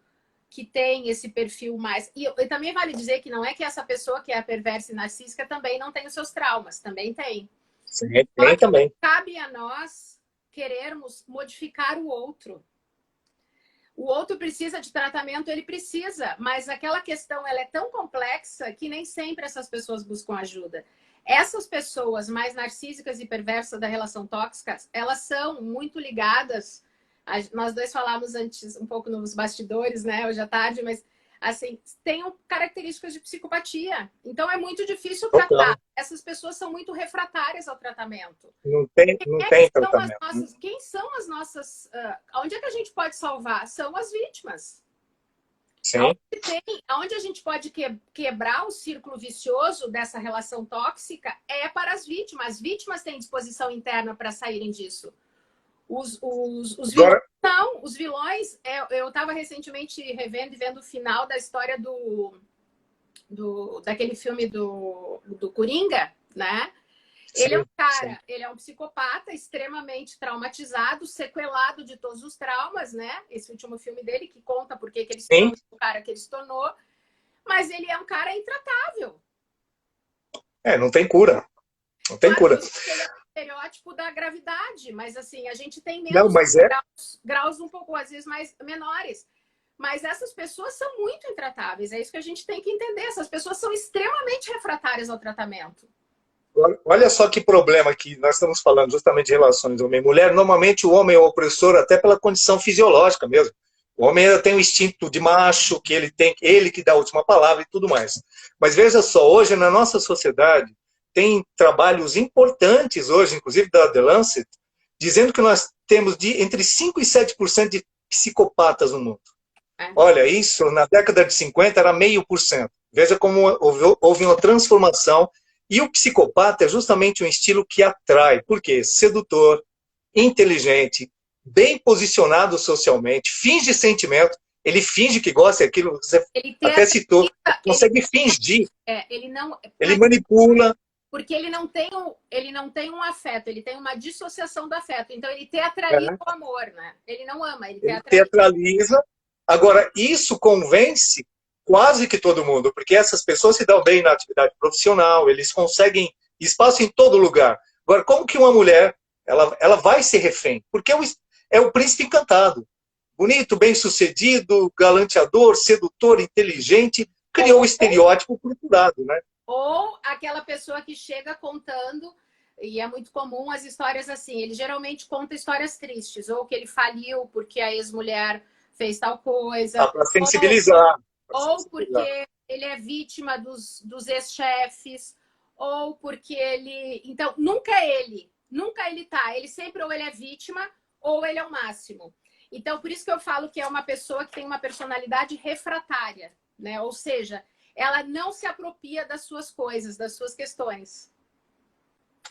que tem esse perfil mais... E também vale dizer que não é que essa pessoa que é perversa e narcísica também não tem os seus traumas, também tem. Sim, tem também. Cabe a nós querermos modificar o outro. O outro precisa de tratamento, ele precisa, mas aquela questão ela é tão complexa que nem sempre essas pessoas buscam ajuda. Essas pessoas mais narcísicas e perversas da relação tóxica, elas são muito ligadas. Nós dois falamos antes um pouco nos bastidores, né? Hoje à tarde, mas assim, tem características de psicopatia. Então é muito difícil tratar. Essas pessoas são muito refratárias ao tratamento. Não tem tratamento. Quem são as nossas... onde é que a gente pode salvar? São as vítimas. Sim. Onde a gente pode quebrar o círculo vicioso dessa relação tóxica é para as vítimas. As vítimas têm disposição interna para saírem disso. Os vilões não. Os vilões... Eu estava recentemente revendo e vendo o final da história daquele filme do Coringa, né? Ele é um cara, ele é um psicopata extremamente traumatizado, sequelado de todos os traumas, né? Esse último filme dele que conta por que ele se tornou o cara que ele se tornou. Mas ele é um cara intratável. Não tem cura. Não tem cura. Ele é um estereótipo da gravidade, mas assim, a gente tem graus um pouco, às vezes, mais menores. Mas essas pessoas são muito intratáveis. É isso que a gente tem que entender. Essas pessoas são extremamente refratárias ao tratamento. Olha só que problema que nós estamos falando justamente de relações homem e mulher. Normalmente o homem é o opressor até pela condição fisiológica mesmo. O homem ainda tem o instinto de macho, que ele que dá a última palavra e tudo mais. Mas veja só, hoje na nossa sociedade tem trabalhos importantes hoje, inclusive da The Lancet, dizendo que nós temos entre 5% e 7% de psicopatas no mundo. Olha, isso na década de 50 era 0,5%. Veja como houve uma transformação. E o psicopata é justamente um estilo que atrai. Por quê? Sedutor, inteligente, bem posicionado socialmente, finge sentimento. Ele finge que gosta daquilo, você até citou. Consegue fingir. Ele manipula. Porque ele não tem um afeto, ele tem uma dissociação do afeto. Então ele teatraliza o amor, né? Ele não ama, ele teatraliza. Agora, isso convence quase que todo mundo, porque essas pessoas se dão bem na atividade profissional, eles conseguem espaço em todo lugar. Agora, como que uma mulher, ela vai ser refém? Porque é o príncipe encantado. Bonito, bem-sucedido, galanteador, sedutor, inteligente, criou o estereótipo procurado, né? Ou aquela pessoa que chega contando, e é muito comum as histórias assim, ele geralmente conta histórias tristes, ou que ele faliu porque a ex-mulher fez tal coisa. Para sensibilizar. Ou porque ele é vítima dos ex-chefes, ou porque ele... Então, nunca ele tá. Ele sempre ou ele é vítima, ou ele é o máximo. Então, por isso que eu falo que é uma pessoa que tem uma personalidade refratária, né? Ou seja, ela não se apropria das suas coisas, das suas questões.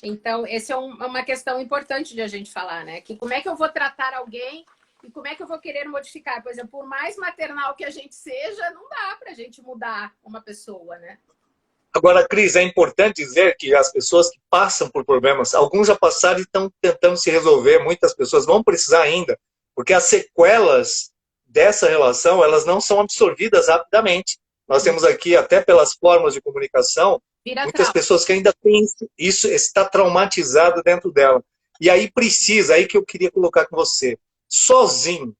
Então, essa é uma questão importante de a gente falar, né? Que como é que eu vou tratar alguém e como é que eu vou querer modificar? Por exemplo, por mais maternal que a gente seja, não dá pra gente mudar uma pessoa, né? Agora, Cris, é importante dizer que as pessoas que passam por problemas, alguns já passaram e estão tentando se resolver, muitas pessoas vão precisar ainda, porque as sequelas dessa relação, elas não são absorvidas rapidamente. Nós temos aqui, até pelas formas de comunicação, muitas pessoas que ainda têm isso, está traumatizado dentro dela. E aí precisa, aí que eu queria colocar com você, sozinho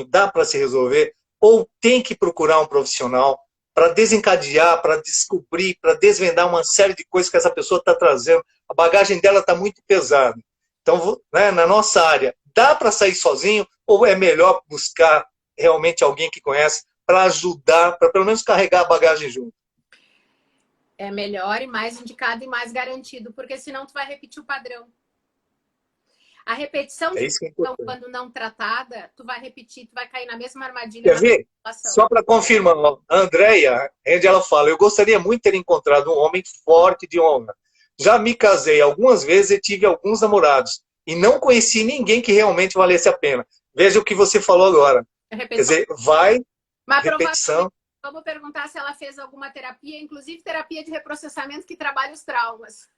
dá para se resolver, ou tem que procurar um profissional para desencadear, para descobrir, para desvendar uma série de coisas que essa pessoa está trazendo. A bagagem dela está muito pesada. Então, né, na nossa área, dá para sair sozinho ou é melhor buscar realmente alguém que conhece para ajudar, para pelo menos carregar a bagagem junto? É melhor e mais indicado e mais garantido, porque senão tu vai repetir o padrão. A repetição de quando não tratada, tu vai repetir, tu vai cair na mesma armadilha. Quer ver? Só para confirmar, a Andréia, onde ela fala, eu gostaria muito de ter encontrado um homem forte de honra. Já me casei algumas vezes e tive alguns namorados. E não conheci ninguém que realmente valesse a pena. Veja o que você falou agora. Quer dizer, repetição. Vamos perguntar se ela fez alguma terapia, inclusive terapia de reprocessamento que trabalha os traumas.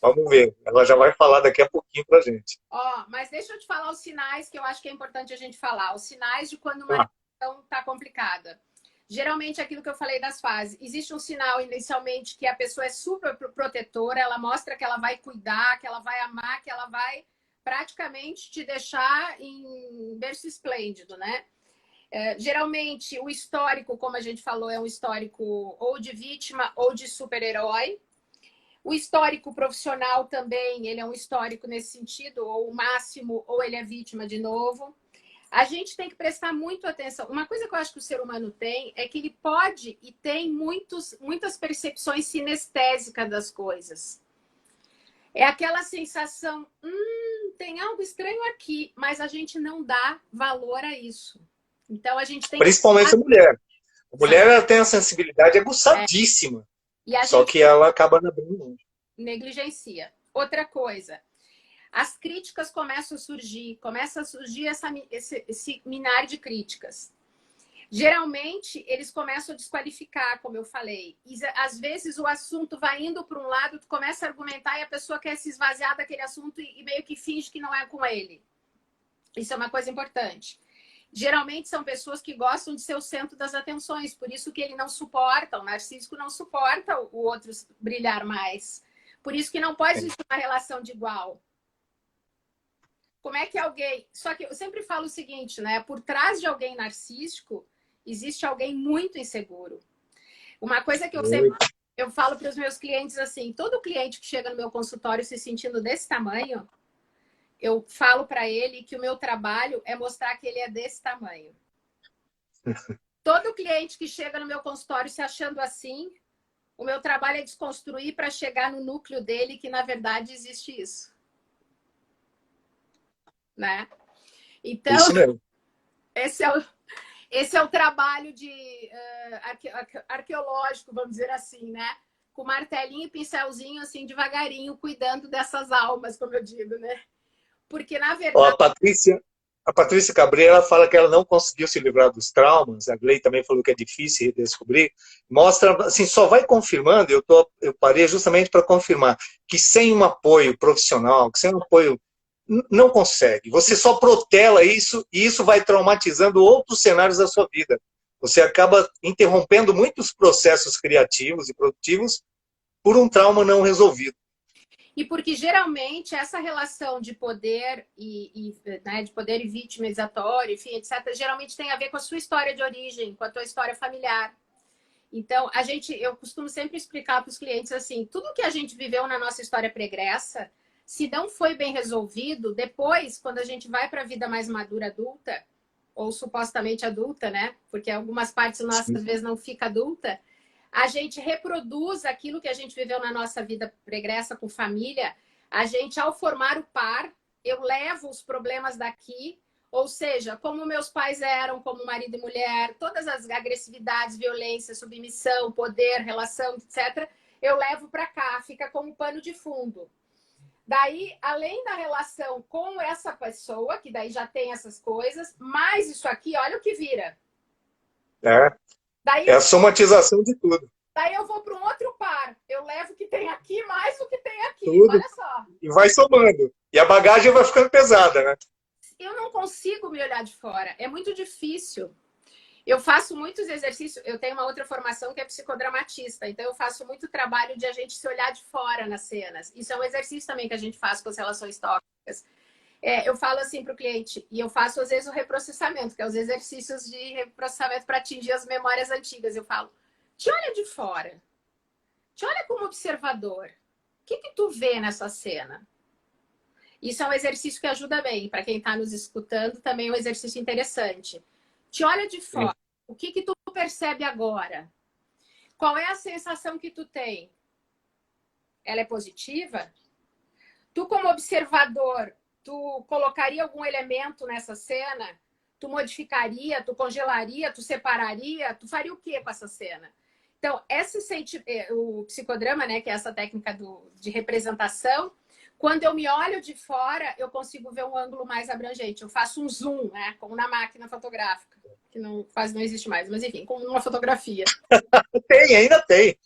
Vamos ver. Ela já vai falar daqui a pouquinho pra gente. Mas deixa eu te falar os sinais que eu acho que é importante a gente falar. Os sinais de quando uma relação está complicada. Geralmente, aquilo que eu falei das fases. Existe um sinal, inicialmente, que a pessoa é super protetora, ela mostra que ela vai cuidar, que ela vai amar, que ela vai praticamente te deixar em berço esplêndido, né? Geralmente, o histórico, como a gente falou, é um histórico ou de vítima ou de super-herói. O histórico profissional também, ele é um histórico nesse sentido, ou o máximo, ou ele é vítima de novo. A gente tem que prestar muito atenção. Uma coisa que eu acho que o ser humano tem é que ele pode e tem muitas percepções sinestésicas das coisas. É aquela sensação, tem algo estranho aqui, mas a gente não dá valor a isso. Então a gente tem principalmente a mulher. A mulher ela tem a sensibilidade aguçadíssima. Só que ela acaba negligencia. Outra coisa, as críticas começam a surgir esse minário de críticas. Geralmente, eles começam a desqualificar, como eu falei. E, às vezes, o assunto vai indo para um lado, tu começa a argumentar e a pessoa quer se esvaziar daquele assunto e meio que finge que não é com ele. Isso é uma coisa importante. Geralmente, são pessoas que gostam de ser o centro das atenções. Por isso que ele não suporta, o narcísico não suporta o outro brilhar mais. Por isso que não pode existir uma relação de igual. Como é que alguém... Só que eu sempre falo o seguinte, né? Por trás de alguém narcísico, existe alguém muito inseguro. Uma coisa que eu falo para os meus clientes assim, todo cliente que chega no meu consultório se sentindo desse tamanho, eu falo para ele que o meu trabalho é mostrar que ele é desse tamanho. Todo cliente que chega no meu consultório se achando assim, o meu trabalho é desconstruir para chegar no núcleo dele que, na verdade, existe isso. Né? Então, esse é o trabalho de arqueológico, vamos dizer assim, né? Com martelinho e pincelzinho, assim, devagarinho, cuidando dessas almas, como eu digo, né? Porque, na verdade... A Patrícia Cabreira fala que ela não conseguiu se livrar dos traumas, a Glei também falou que é difícil redescobrir. Mostra, assim, só vai confirmando, eu parei justamente para confirmar, que sem um apoio profissional, que sem um apoio, não consegue. Você só protela isso e isso vai traumatizando outros cenários da sua vida. Você acaba interrompendo muitos processos criativos e produtivos por um trauma não resolvido. E porque geralmente essa relação de poder né, de poder e vitimizatório, enfim, etc., geralmente tem a ver com a sua história de origem, com a tua história familiar. Então, eu costumo sempre explicar para os clientes assim, tudo que a gente viveu na nossa história pregressa, se não foi bem resolvido, depois, quando a gente vai para a vida mais madura, adulta, ou supostamente adulta, né? Porque algumas partes nossas, às vezes, não fica adulta, a gente reproduz aquilo que a gente viveu na nossa vida pregressa com família. A gente, ao formar o par, eu levo os problemas daqui, ou seja, como meus pais eram, como marido e mulher, todas as agressividades, violência, submissão, poder, relação, etc., eu levo para cá, fica como pano de fundo. Daí, além da relação com essa pessoa, que daí já tem essas coisas, mais isso aqui, olha o que vira. Daí é a somatização de tudo. Daí eu vou para um outro par. Eu levo o que tem aqui mais o que tem aqui. Tudo. Olha só. E vai somando. E a bagagem vai ficando pesada, né? Eu não consigo me olhar de fora. É muito difícil. Eu faço muitos exercícios. Eu tenho uma outra formação que é psicodramatista. Então, eu faço muito trabalho de a gente se olhar de fora nas cenas. Isso é um exercício também que a gente faz com as relações tóxicas. Eu falo assim para o cliente, e eu faço às vezes o reprocessamento, que é os exercícios de reprocessamento para atingir as memórias antigas. Eu falo, te olha de fora. Te olha como observador. O que tu vê nessa cena? Isso é um exercício que ajuda bem. Para quem está nos escutando, também é um exercício interessante. Te olha de fora. O que tu percebe agora? Qual é a sensação que tu tem? Ela é positiva? Tu, como observador, tu colocaria algum elemento nessa cena? Tu modificaria? Tu congelaria? Tu separaria? Tu faria o que com essa cena? Então, o psicodrama, né, que é essa técnica de representação, quando eu me olho de fora, eu consigo ver um ângulo mais abrangente. Eu faço um zoom, né, como na máquina fotográfica, que quase não existe mais, mas enfim, como numa fotografia. Ainda tem.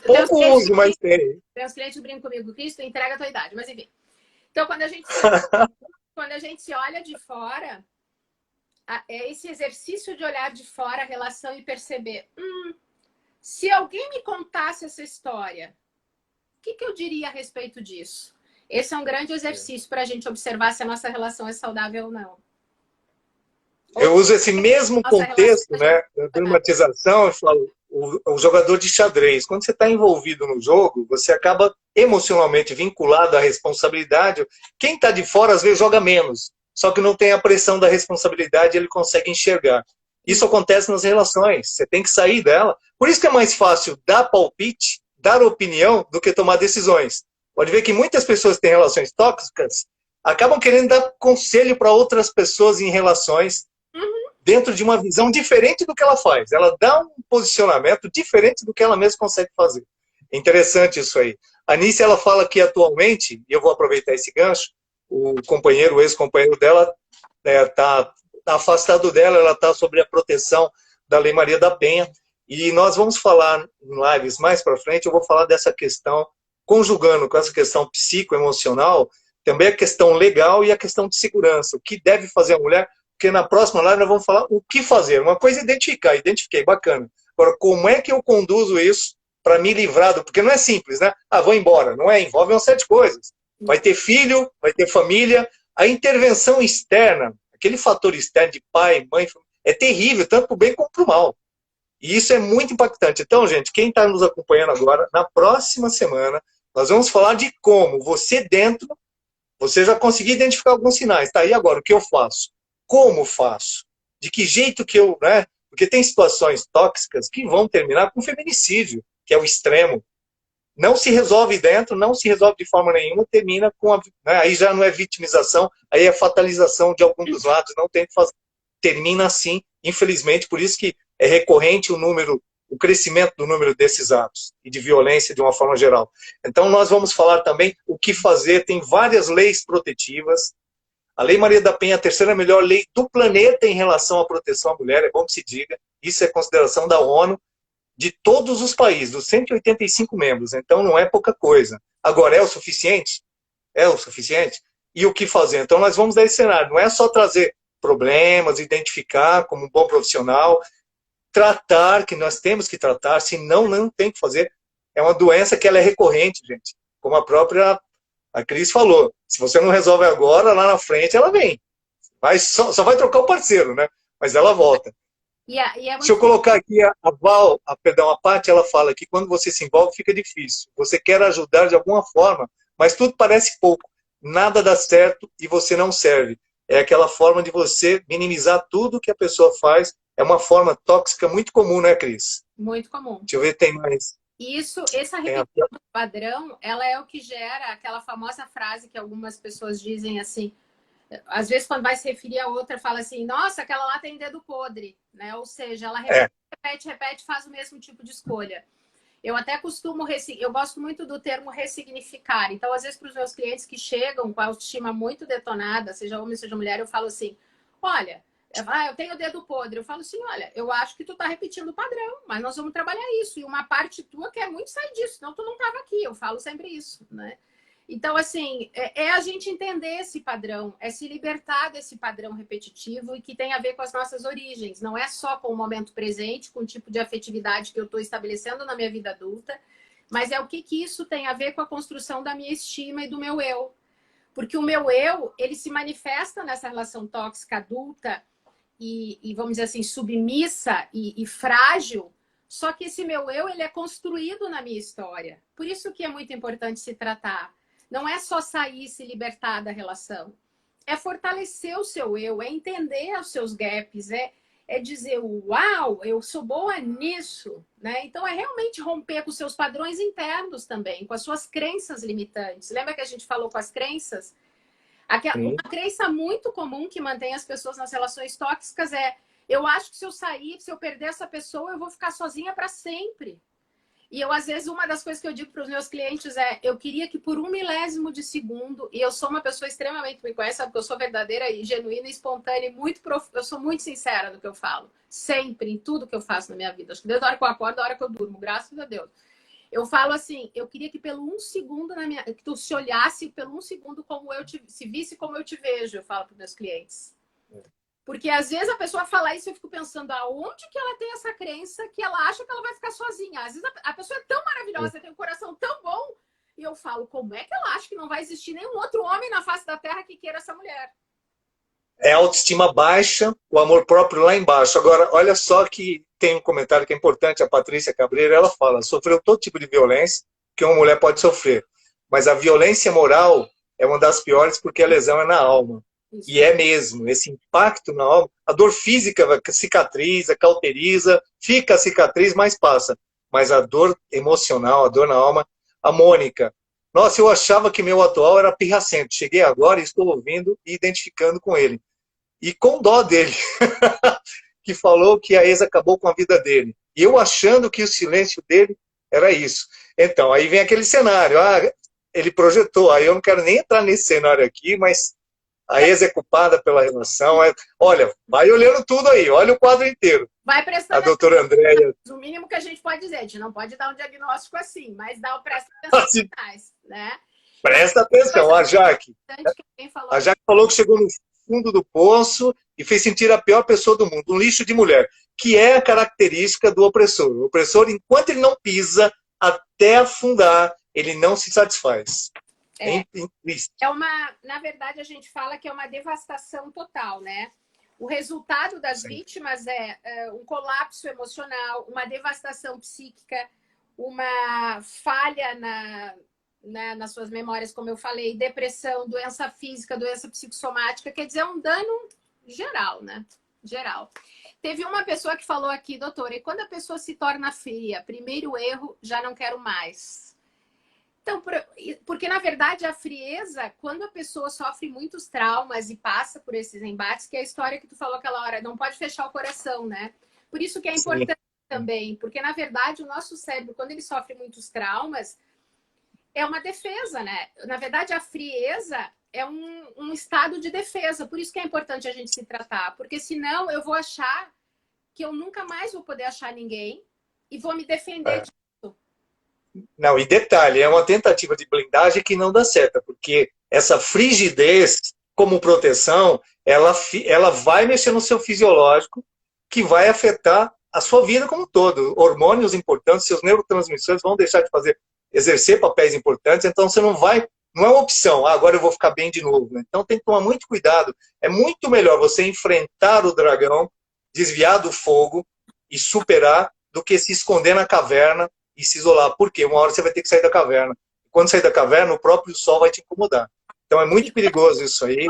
Pouco uso, mas tem. Tem uns clientes que brincam comigo, Cristo, entrega a tua idade, mas enfim. Então, quando a gente se olha de fora, é esse exercício de olhar de fora a relação e perceber, se alguém me contasse essa história, o que eu diria a respeito disso? Esse é um grande exercício para a gente observar se a nossa relação é saudável ou não. Eu uso esse mesmo contexto, né, da dramatização, eu falo, o jogador de xadrez, quando você está envolvido no jogo, você acaba emocionalmente vinculado à responsabilidade. Quem está de fora, às vezes, joga menos, só que não tem a pressão da responsabilidade, ele consegue enxergar. Isso acontece nas relações, você tem que sair dela. Por isso que é mais fácil dar palpite, dar opinião, do que tomar decisões. Pode ver que muitas pessoas que têm relações tóxicas acabam querendo dar conselho para outras pessoas em relações dentro de uma visão diferente do que ela faz. Ela dá um posicionamento diferente do que ela mesma consegue fazer. É interessante isso aí. A Nícia, ela fala que atualmente, e eu vou aproveitar esse gancho, o ex-companheiro dela está afastado dela, ela está sob a proteção da Lei Maria da Penha, e nós vamos falar em lives mais para frente, eu vou falar dessa questão, conjugando com essa questão psicoemocional, também a questão legal e a questão de segurança. O que deve fazer a mulher, porque na próxima live nós vamos falar o que fazer. Uma coisa é identifiquei, bacana. Agora, como é que eu conduzo isso para me livrar do... Porque não é simples, né? Vou embora. Não é, envolve uma série de coisas. Vai ter filho, vai ter família. A intervenção externa, aquele fator externo de pai, mãe, é terrível, tanto para o bem como para o mal. E isso é muito impactante. Então, gente, quem está nos acompanhando agora, na próxima semana, nós vamos falar de como você dentro, você já conseguiu identificar alguns sinais. Tá, e agora, o que eu faço? Como faço? De que jeito que eu... né? Porque tem situações tóxicas que vão terminar com feminicídio, que é o extremo. Não se resolve dentro, não se resolve de forma nenhuma, termina com a... Né? Aí já não é vitimização, aí é fatalização de algum dos lados, não tem que fazer. Termina assim, infelizmente, por isso que é recorrente o crescimento do número desses atos e de violência de uma forma geral. Então nós vamos falar também o que fazer, tem várias leis protetivas. A Lei Maria da Penha é a terceira melhor lei do planeta em relação à proteção à mulher, é bom que se diga. Isso é consideração da ONU, de todos os países, dos 185 membros. Então não é pouca coisa. Agora, é o suficiente? É o suficiente? E o que fazer? Então nós vamos dar esse cenário. Não é só trazer problemas, identificar como um bom profissional, tratar, que nós temos que tratar, senão não tem que fazer. É uma doença que ela é recorrente, gente. Como a própria a Cris falou. Se você não resolve agora, lá na frente ela vem. Só vai trocar o parceiro, né? Mas ela volta. Se eu colocar aqui a Val, perdão, a Paty, ela fala que quando você se envolve fica difícil. Você quer ajudar de alguma forma, mas tudo parece pouco. Nada dá certo e você não serve. É aquela forma de você minimizar tudo que a pessoa faz. É uma forma tóxica muito comum, né, Cris? Muito comum. Deixa eu ver, tem mais. Essa repetição do padrão, ela é o que gera aquela famosa frase que algumas pessoas dizem assim, às vezes quando vai se referir a outra, fala assim, nossa, aquela lá tem dedo podre, né? Ou seja, ela repete, faz o mesmo tipo de escolha. Eu até costumo, eu gosto muito do termo ressignificar. Então, às vezes, para os meus clientes que chegam com a autoestima muito detonada, seja homem, seja mulher, eu falo assim, olha, eu tenho o dedo podre. Eu falo assim, olha, eu acho que tu tá repetindo o padrão, mas nós vamos trabalhar isso. E uma parte tua quer muito sair disso, senão tu não tava aqui. Eu falo sempre isso, né? Então, assim, é a gente entender esse padrão, é se libertar desse padrão repetitivo e que tem a ver com as nossas origens. Não é só com o momento presente, com o tipo de afetividade que eu estou estabelecendo na minha vida adulta, mas é o que isso tem a ver com a construção da minha estima e do meu eu. Porque o meu eu, ele se manifesta nessa relação tóxica adulta e vamos dizer assim, submissa e frágil, só que esse meu eu, ele é construído na minha história. Por isso que é muito importante se tratar. Não é só sair e se libertar da relação. É fortalecer o seu eu, é entender os seus gaps, é dizer, uau, eu sou boa nisso, né? Então é realmente romper com os seus padrões internos também, com as suas crenças limitantes. Lembra que a gente falou com as crenças? Uma crença muito comum que mantém as pessoas nas relações tóxicas é, eu acho que se eu sair, se eu perder essa pessoa, eu vou ficar sozinha para sempre. E eu, às vezes, uma das coisas que eu digo para os meus clientes é, eu queria que por 1 milésimo de segundo, e eu sou uma pessoa extremamente, me conhece, sabe que eu sou verdadeira e genuína, espontânea, eu sou muito sincera no que eu falo. Sempre, em tudo que eu faço na minha vida. Acho que desde a hora que eu acordo, da hora que eu durmo, graças a Deus. Eu falo assim, eu queria que pelo 1 segundo, que tu se olhasse pelo 1 segundo como se visse como eu te vejo, eu falo para os meus clientes. Porque às vezes a pessoa fala isso e eu fico pensando aonde que ela tem essa crença que ela acha que ela vai ficar sozinha. Às vezes a pessoa é tão maravilhosa, tem um coração tão bom, e eu falo, como é que ela acha que não vai existir nenhum outro homem na face da terra que queira essa mulher? É a autoestima baixa, o amor próprio lá embaixo. Agora, olha só que tem um comentário que é importante, a Patrícia Cabreira, ela fala, sofreu todo tipo de violência que uma mulher pode sofrer, mas a violência moral é uma das piores porque a lesão é na alma. Isso. E é mesmo, esse impacto na alma, a dor física cicatriza, cauteriza, fica a cicatriz, mas passa. Mas a dor emocional, a dor na alma, a Mônica, nossa, eu achava que meu atual era pirracento, cheguei agora e estou ouvindo e identificando com ele. E com dó dele, que falou que a ex acabou com a vida dele. E eu achando que o silêncio dele era isso. Então, aí vem aquele cenário, ele projetou, aí eu não quero nem entrar nesse cenário aqui, mas a ex é culpada pela relação. Olha, vai olhando tudo aí, olha o quadro inteiro. Vai prestando a doutora Andréia. O mínimo que a gente pode dizer, a gente não pode dar um diagnóstico assim, mas dá o presta atenção mais, né? Presta atenção, a Jaque. A Jaque falou que chegou no fundo do poço e fez sentir a pior pessoa do mundo, um lixo de mulher, que é a característica do opressor. O opressor, enquanto ele não pisa até afundar, ele não se satisfaz. Na verdade, a gente fala que é uma devastação total, né? O resultado das vítimas é um colapso emocional, uma devastação psíquica, uma falha nas suas memórias, como eu falei, depressão, doença física, doença psicossomática, quer dizer, é um dano geral, né? Geral. Teve uma pessoa que falou aqui, doutora, e quando a pessoa se torna fria, primeiro erro, já não quero mais. Então, porque na verdade a frieza, quando a pessoa sofre muitos traumas e passa por esses embates, que é a história que tu falou aquela hora, não pode fechar o coração, né? Por isso que é importante também, porque na verdade o nosso cérebro, quando ele sofre muitos traumas, é uma defesa, né? Na verdade a frieza é um estado de defesa, por isso que é importante a gente se tratar, porque senão eu vou achar que eu nunca mais vou poder achar ninguém e vou me defender disso. Não, e detalhe, é uma tentativa de blindagem que não dá certo, porque essa frigidez, como proteção, ela vai mexer no seu fisiológico, que vai afetar a sua vida como um todo. Hormônios importantes, seus neurotransmissores vão deixar de exercer papéis importantes, então você não é uma opção, agora eu vou ficar bem de novo. Né? Então tem que tomar muito cuidado. É muito melhor você enfrentar o dragão, desviar do fogo e superar, do que se esconder na caverna e se isolar. Por quê? Uma hora você vai ter que sair da caverna. Quando sair da caverna, o próprio sol vai te incomodar. Então é muito perigoso isso aí.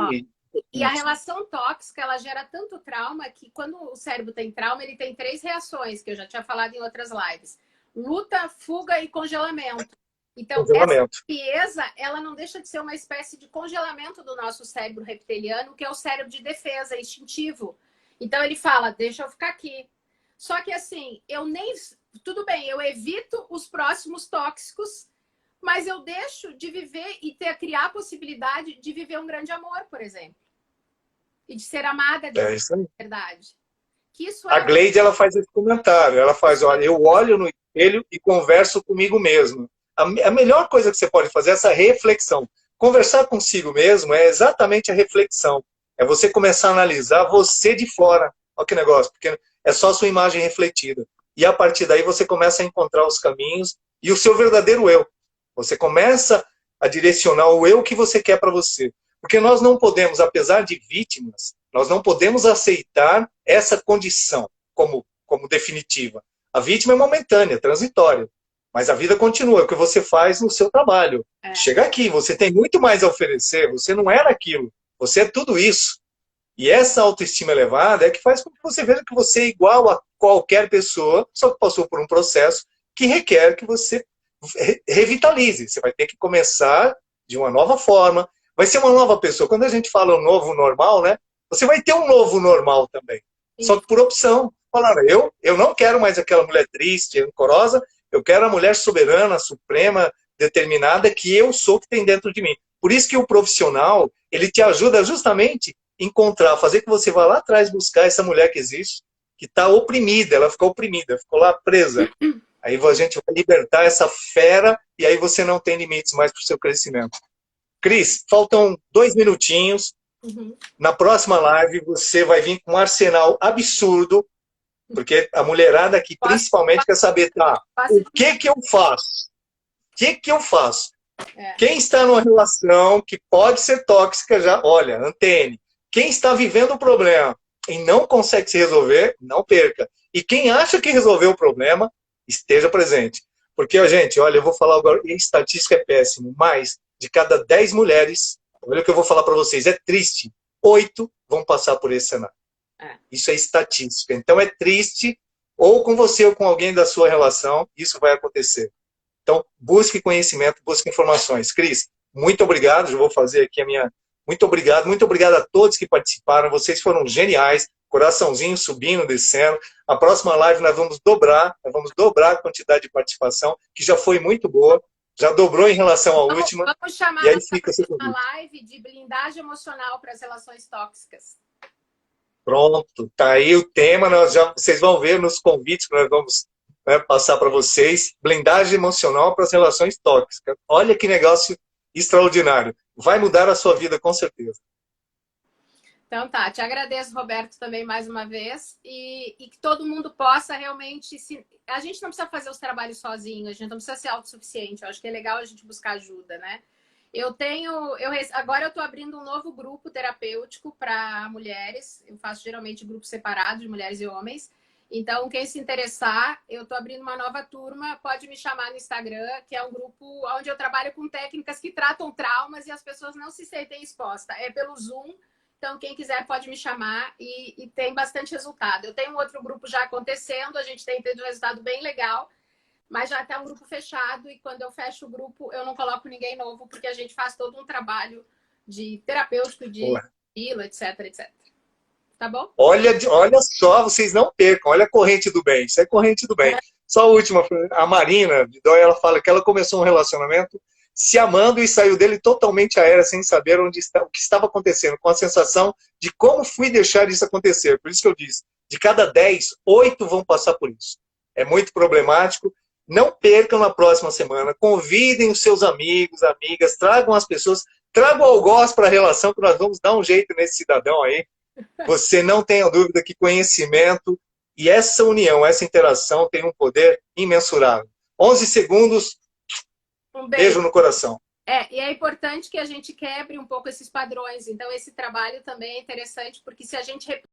E a relação tóxica, ela gera tanto trauma que quando o cérebro tem trauma, ele tem 3 reações, que eu já tinha falado em outras lives. Luta, fuga e congelamento. Então, essa frieza, ela não deixa de ser uma espécie de congelamento do nosso cérebro reptiliano, que é o cérebro de defesa, instintivo. Então, ele fala, deixa eu ficar aqui. Só que assim, tudo bem, eu evito os próximos tóxicos, mas eu deixo de viver e criar a possibilidade de viver um grande amor, por exemplo. E de ser amada de verdade. A Gleide, ela faz esse comentário. Ela faz, olha, eu olho no espelho e converso comigo mesmo. A melhor coisa que você pode fazer é essa reflexão. Conversar consigo mesmo é exatamente a reflexão. É você começar a analisar você de fora. Olha que negócio, porque é só a sua imagem refletida. E a partir daí você começa a encontrar os caminhos e o seu verdadeiro eu. Você começa a direcionar o eu que você quer para você. Porque nós não podemos, apesar de vítimas, nós não podemos aceitar essa condição como definitiva. A vítima é momentânea, transitória. Mas a vida continua, é o que você faz no seu trabalho. Chega aqui, você tem muito mais a oferecer, você não era aquilo, você é tudo isso. E essa autoestima elevada é que faz com que você veja que você é igual a qualquer pessoa, só que passou por um processo que requer que você revitalize. Você vai ter que começar de uma nova forma, vai ser uma nova pessoa. Quando a gente fala o novo normal, né? Você vai ter um novo normal também. Sim. Só que por opção. Falaram, eu não quero mais aquela mulher triste, rancorosa, eu quero a mulher soberana, suprema, determinada, que eu sou, que tem dentro de mim. Por isso que o profissional, ele te ajuda justamente a encontrar, fazer que você vá lá atrás buscar essa mulher que existe, que está oprimida, ela ficou oprimida, ficou lá presa. Aí a gente vai libertar essa fera e aí você não tem limites mais para o seu crescimento. Cris, faltam 2 minutinhos. Na próxima live você vai vir com um arsenal absurdo, porque a mulherada aqui principalmente quer saber, tá, o que eu faço? O que eu faço? Quem está numa relação que pode ser tóxica, já, olha, antene. Quem está vivendo o problema e não consegue se resolver, não perca. E quem acha que resolveu o problema, esteja presente. Porque, gente, olha, eu vou falar agora, e a estatística é péssima, mas de cada 10 mulheres, olha o que eu vou falar para vocês, é triste, 8 vão passar por esse cenário. Isso é estatística. Então é triste, ou com você ou com alguém da sua relação, isso vai acontecer. Então, busque conhecimento, busque informações. Cris, muito obrigado, já vou fazer aqui a minha... muito obrigado a todos que participaram, vocês foram geniais, coraçãozinho subindo, descendo. A próxima live nós vamos dobrar a quantidade de participação, que já foi muito boa, já dobrou em relação à última. Vamos chamar e aí fica uma live de blindagem emocional para as relações tóxicas. Pronto, tá aí o tema, vocês vão ver nos convites que nós vamos passar para vocês, blindagem emocional para as relações tóxicas. Olha que negócio extraordinário. Vai mudar a sua vida, com certeza. Então tá, te agradeço, Roberto, também mais uma vez, e que todo mundo possa realmente... A gente não precisa fazer os trabalhos sozinho, a gente não precisa ser autossuficiente, eu acho que é legal a gente buscar ajuda, né? Agora eu estou abrindo um novo grupo terapêutico para mulheres, eu faço geralmente grupos separados de mulheres e homens, então quem se interessar, eu estou abrindo uma nova turma, pode me chamar no Instagram, que é um grupo onde eu trabalho com técnicas que tratam traumas e as pessoas não se sentem expostas, é pelo Zoom. Então, quem quiser pode me chamar e tem bastante resultado. Eu tenho um outro grupo já acontecendo, a gente tem tido um resultado bem legal, mas já está um grupo fechado e quando eu fecho o grupo, eu não coloco ninguém novo, porque a gente faz todo um trabalho de terapêutico, de estilo, etc, etc. Tá bom? Olha só, vocês não percam, olha a corrente do bem, isso é corrente do bem. Só a última, a Marina, de Dói, ela fala que ela começou um relacionamento se amando e saiu dele totalmente aérea, sem saber o que estava acontecendo, com a sensação de como fui deixar isso acontecer. Por isso que eu disse, de cada 10, 8 vão passar por isso. É muito problemático. Não percam na próxima semana, convidem os seus amigos, amigas, tragam as pessoas Traga o algoz para a relação, que nós vamos dar um jeito nesse cidadão aí. Você não tenha dúvida que conhecimento e essa união, essa interação tem um poder imensurável. 11 segundos, beijo no coração. E é importante que a gente quebre um pouco esses padrões. Então, esse trabalho também é interessante, porque se a gente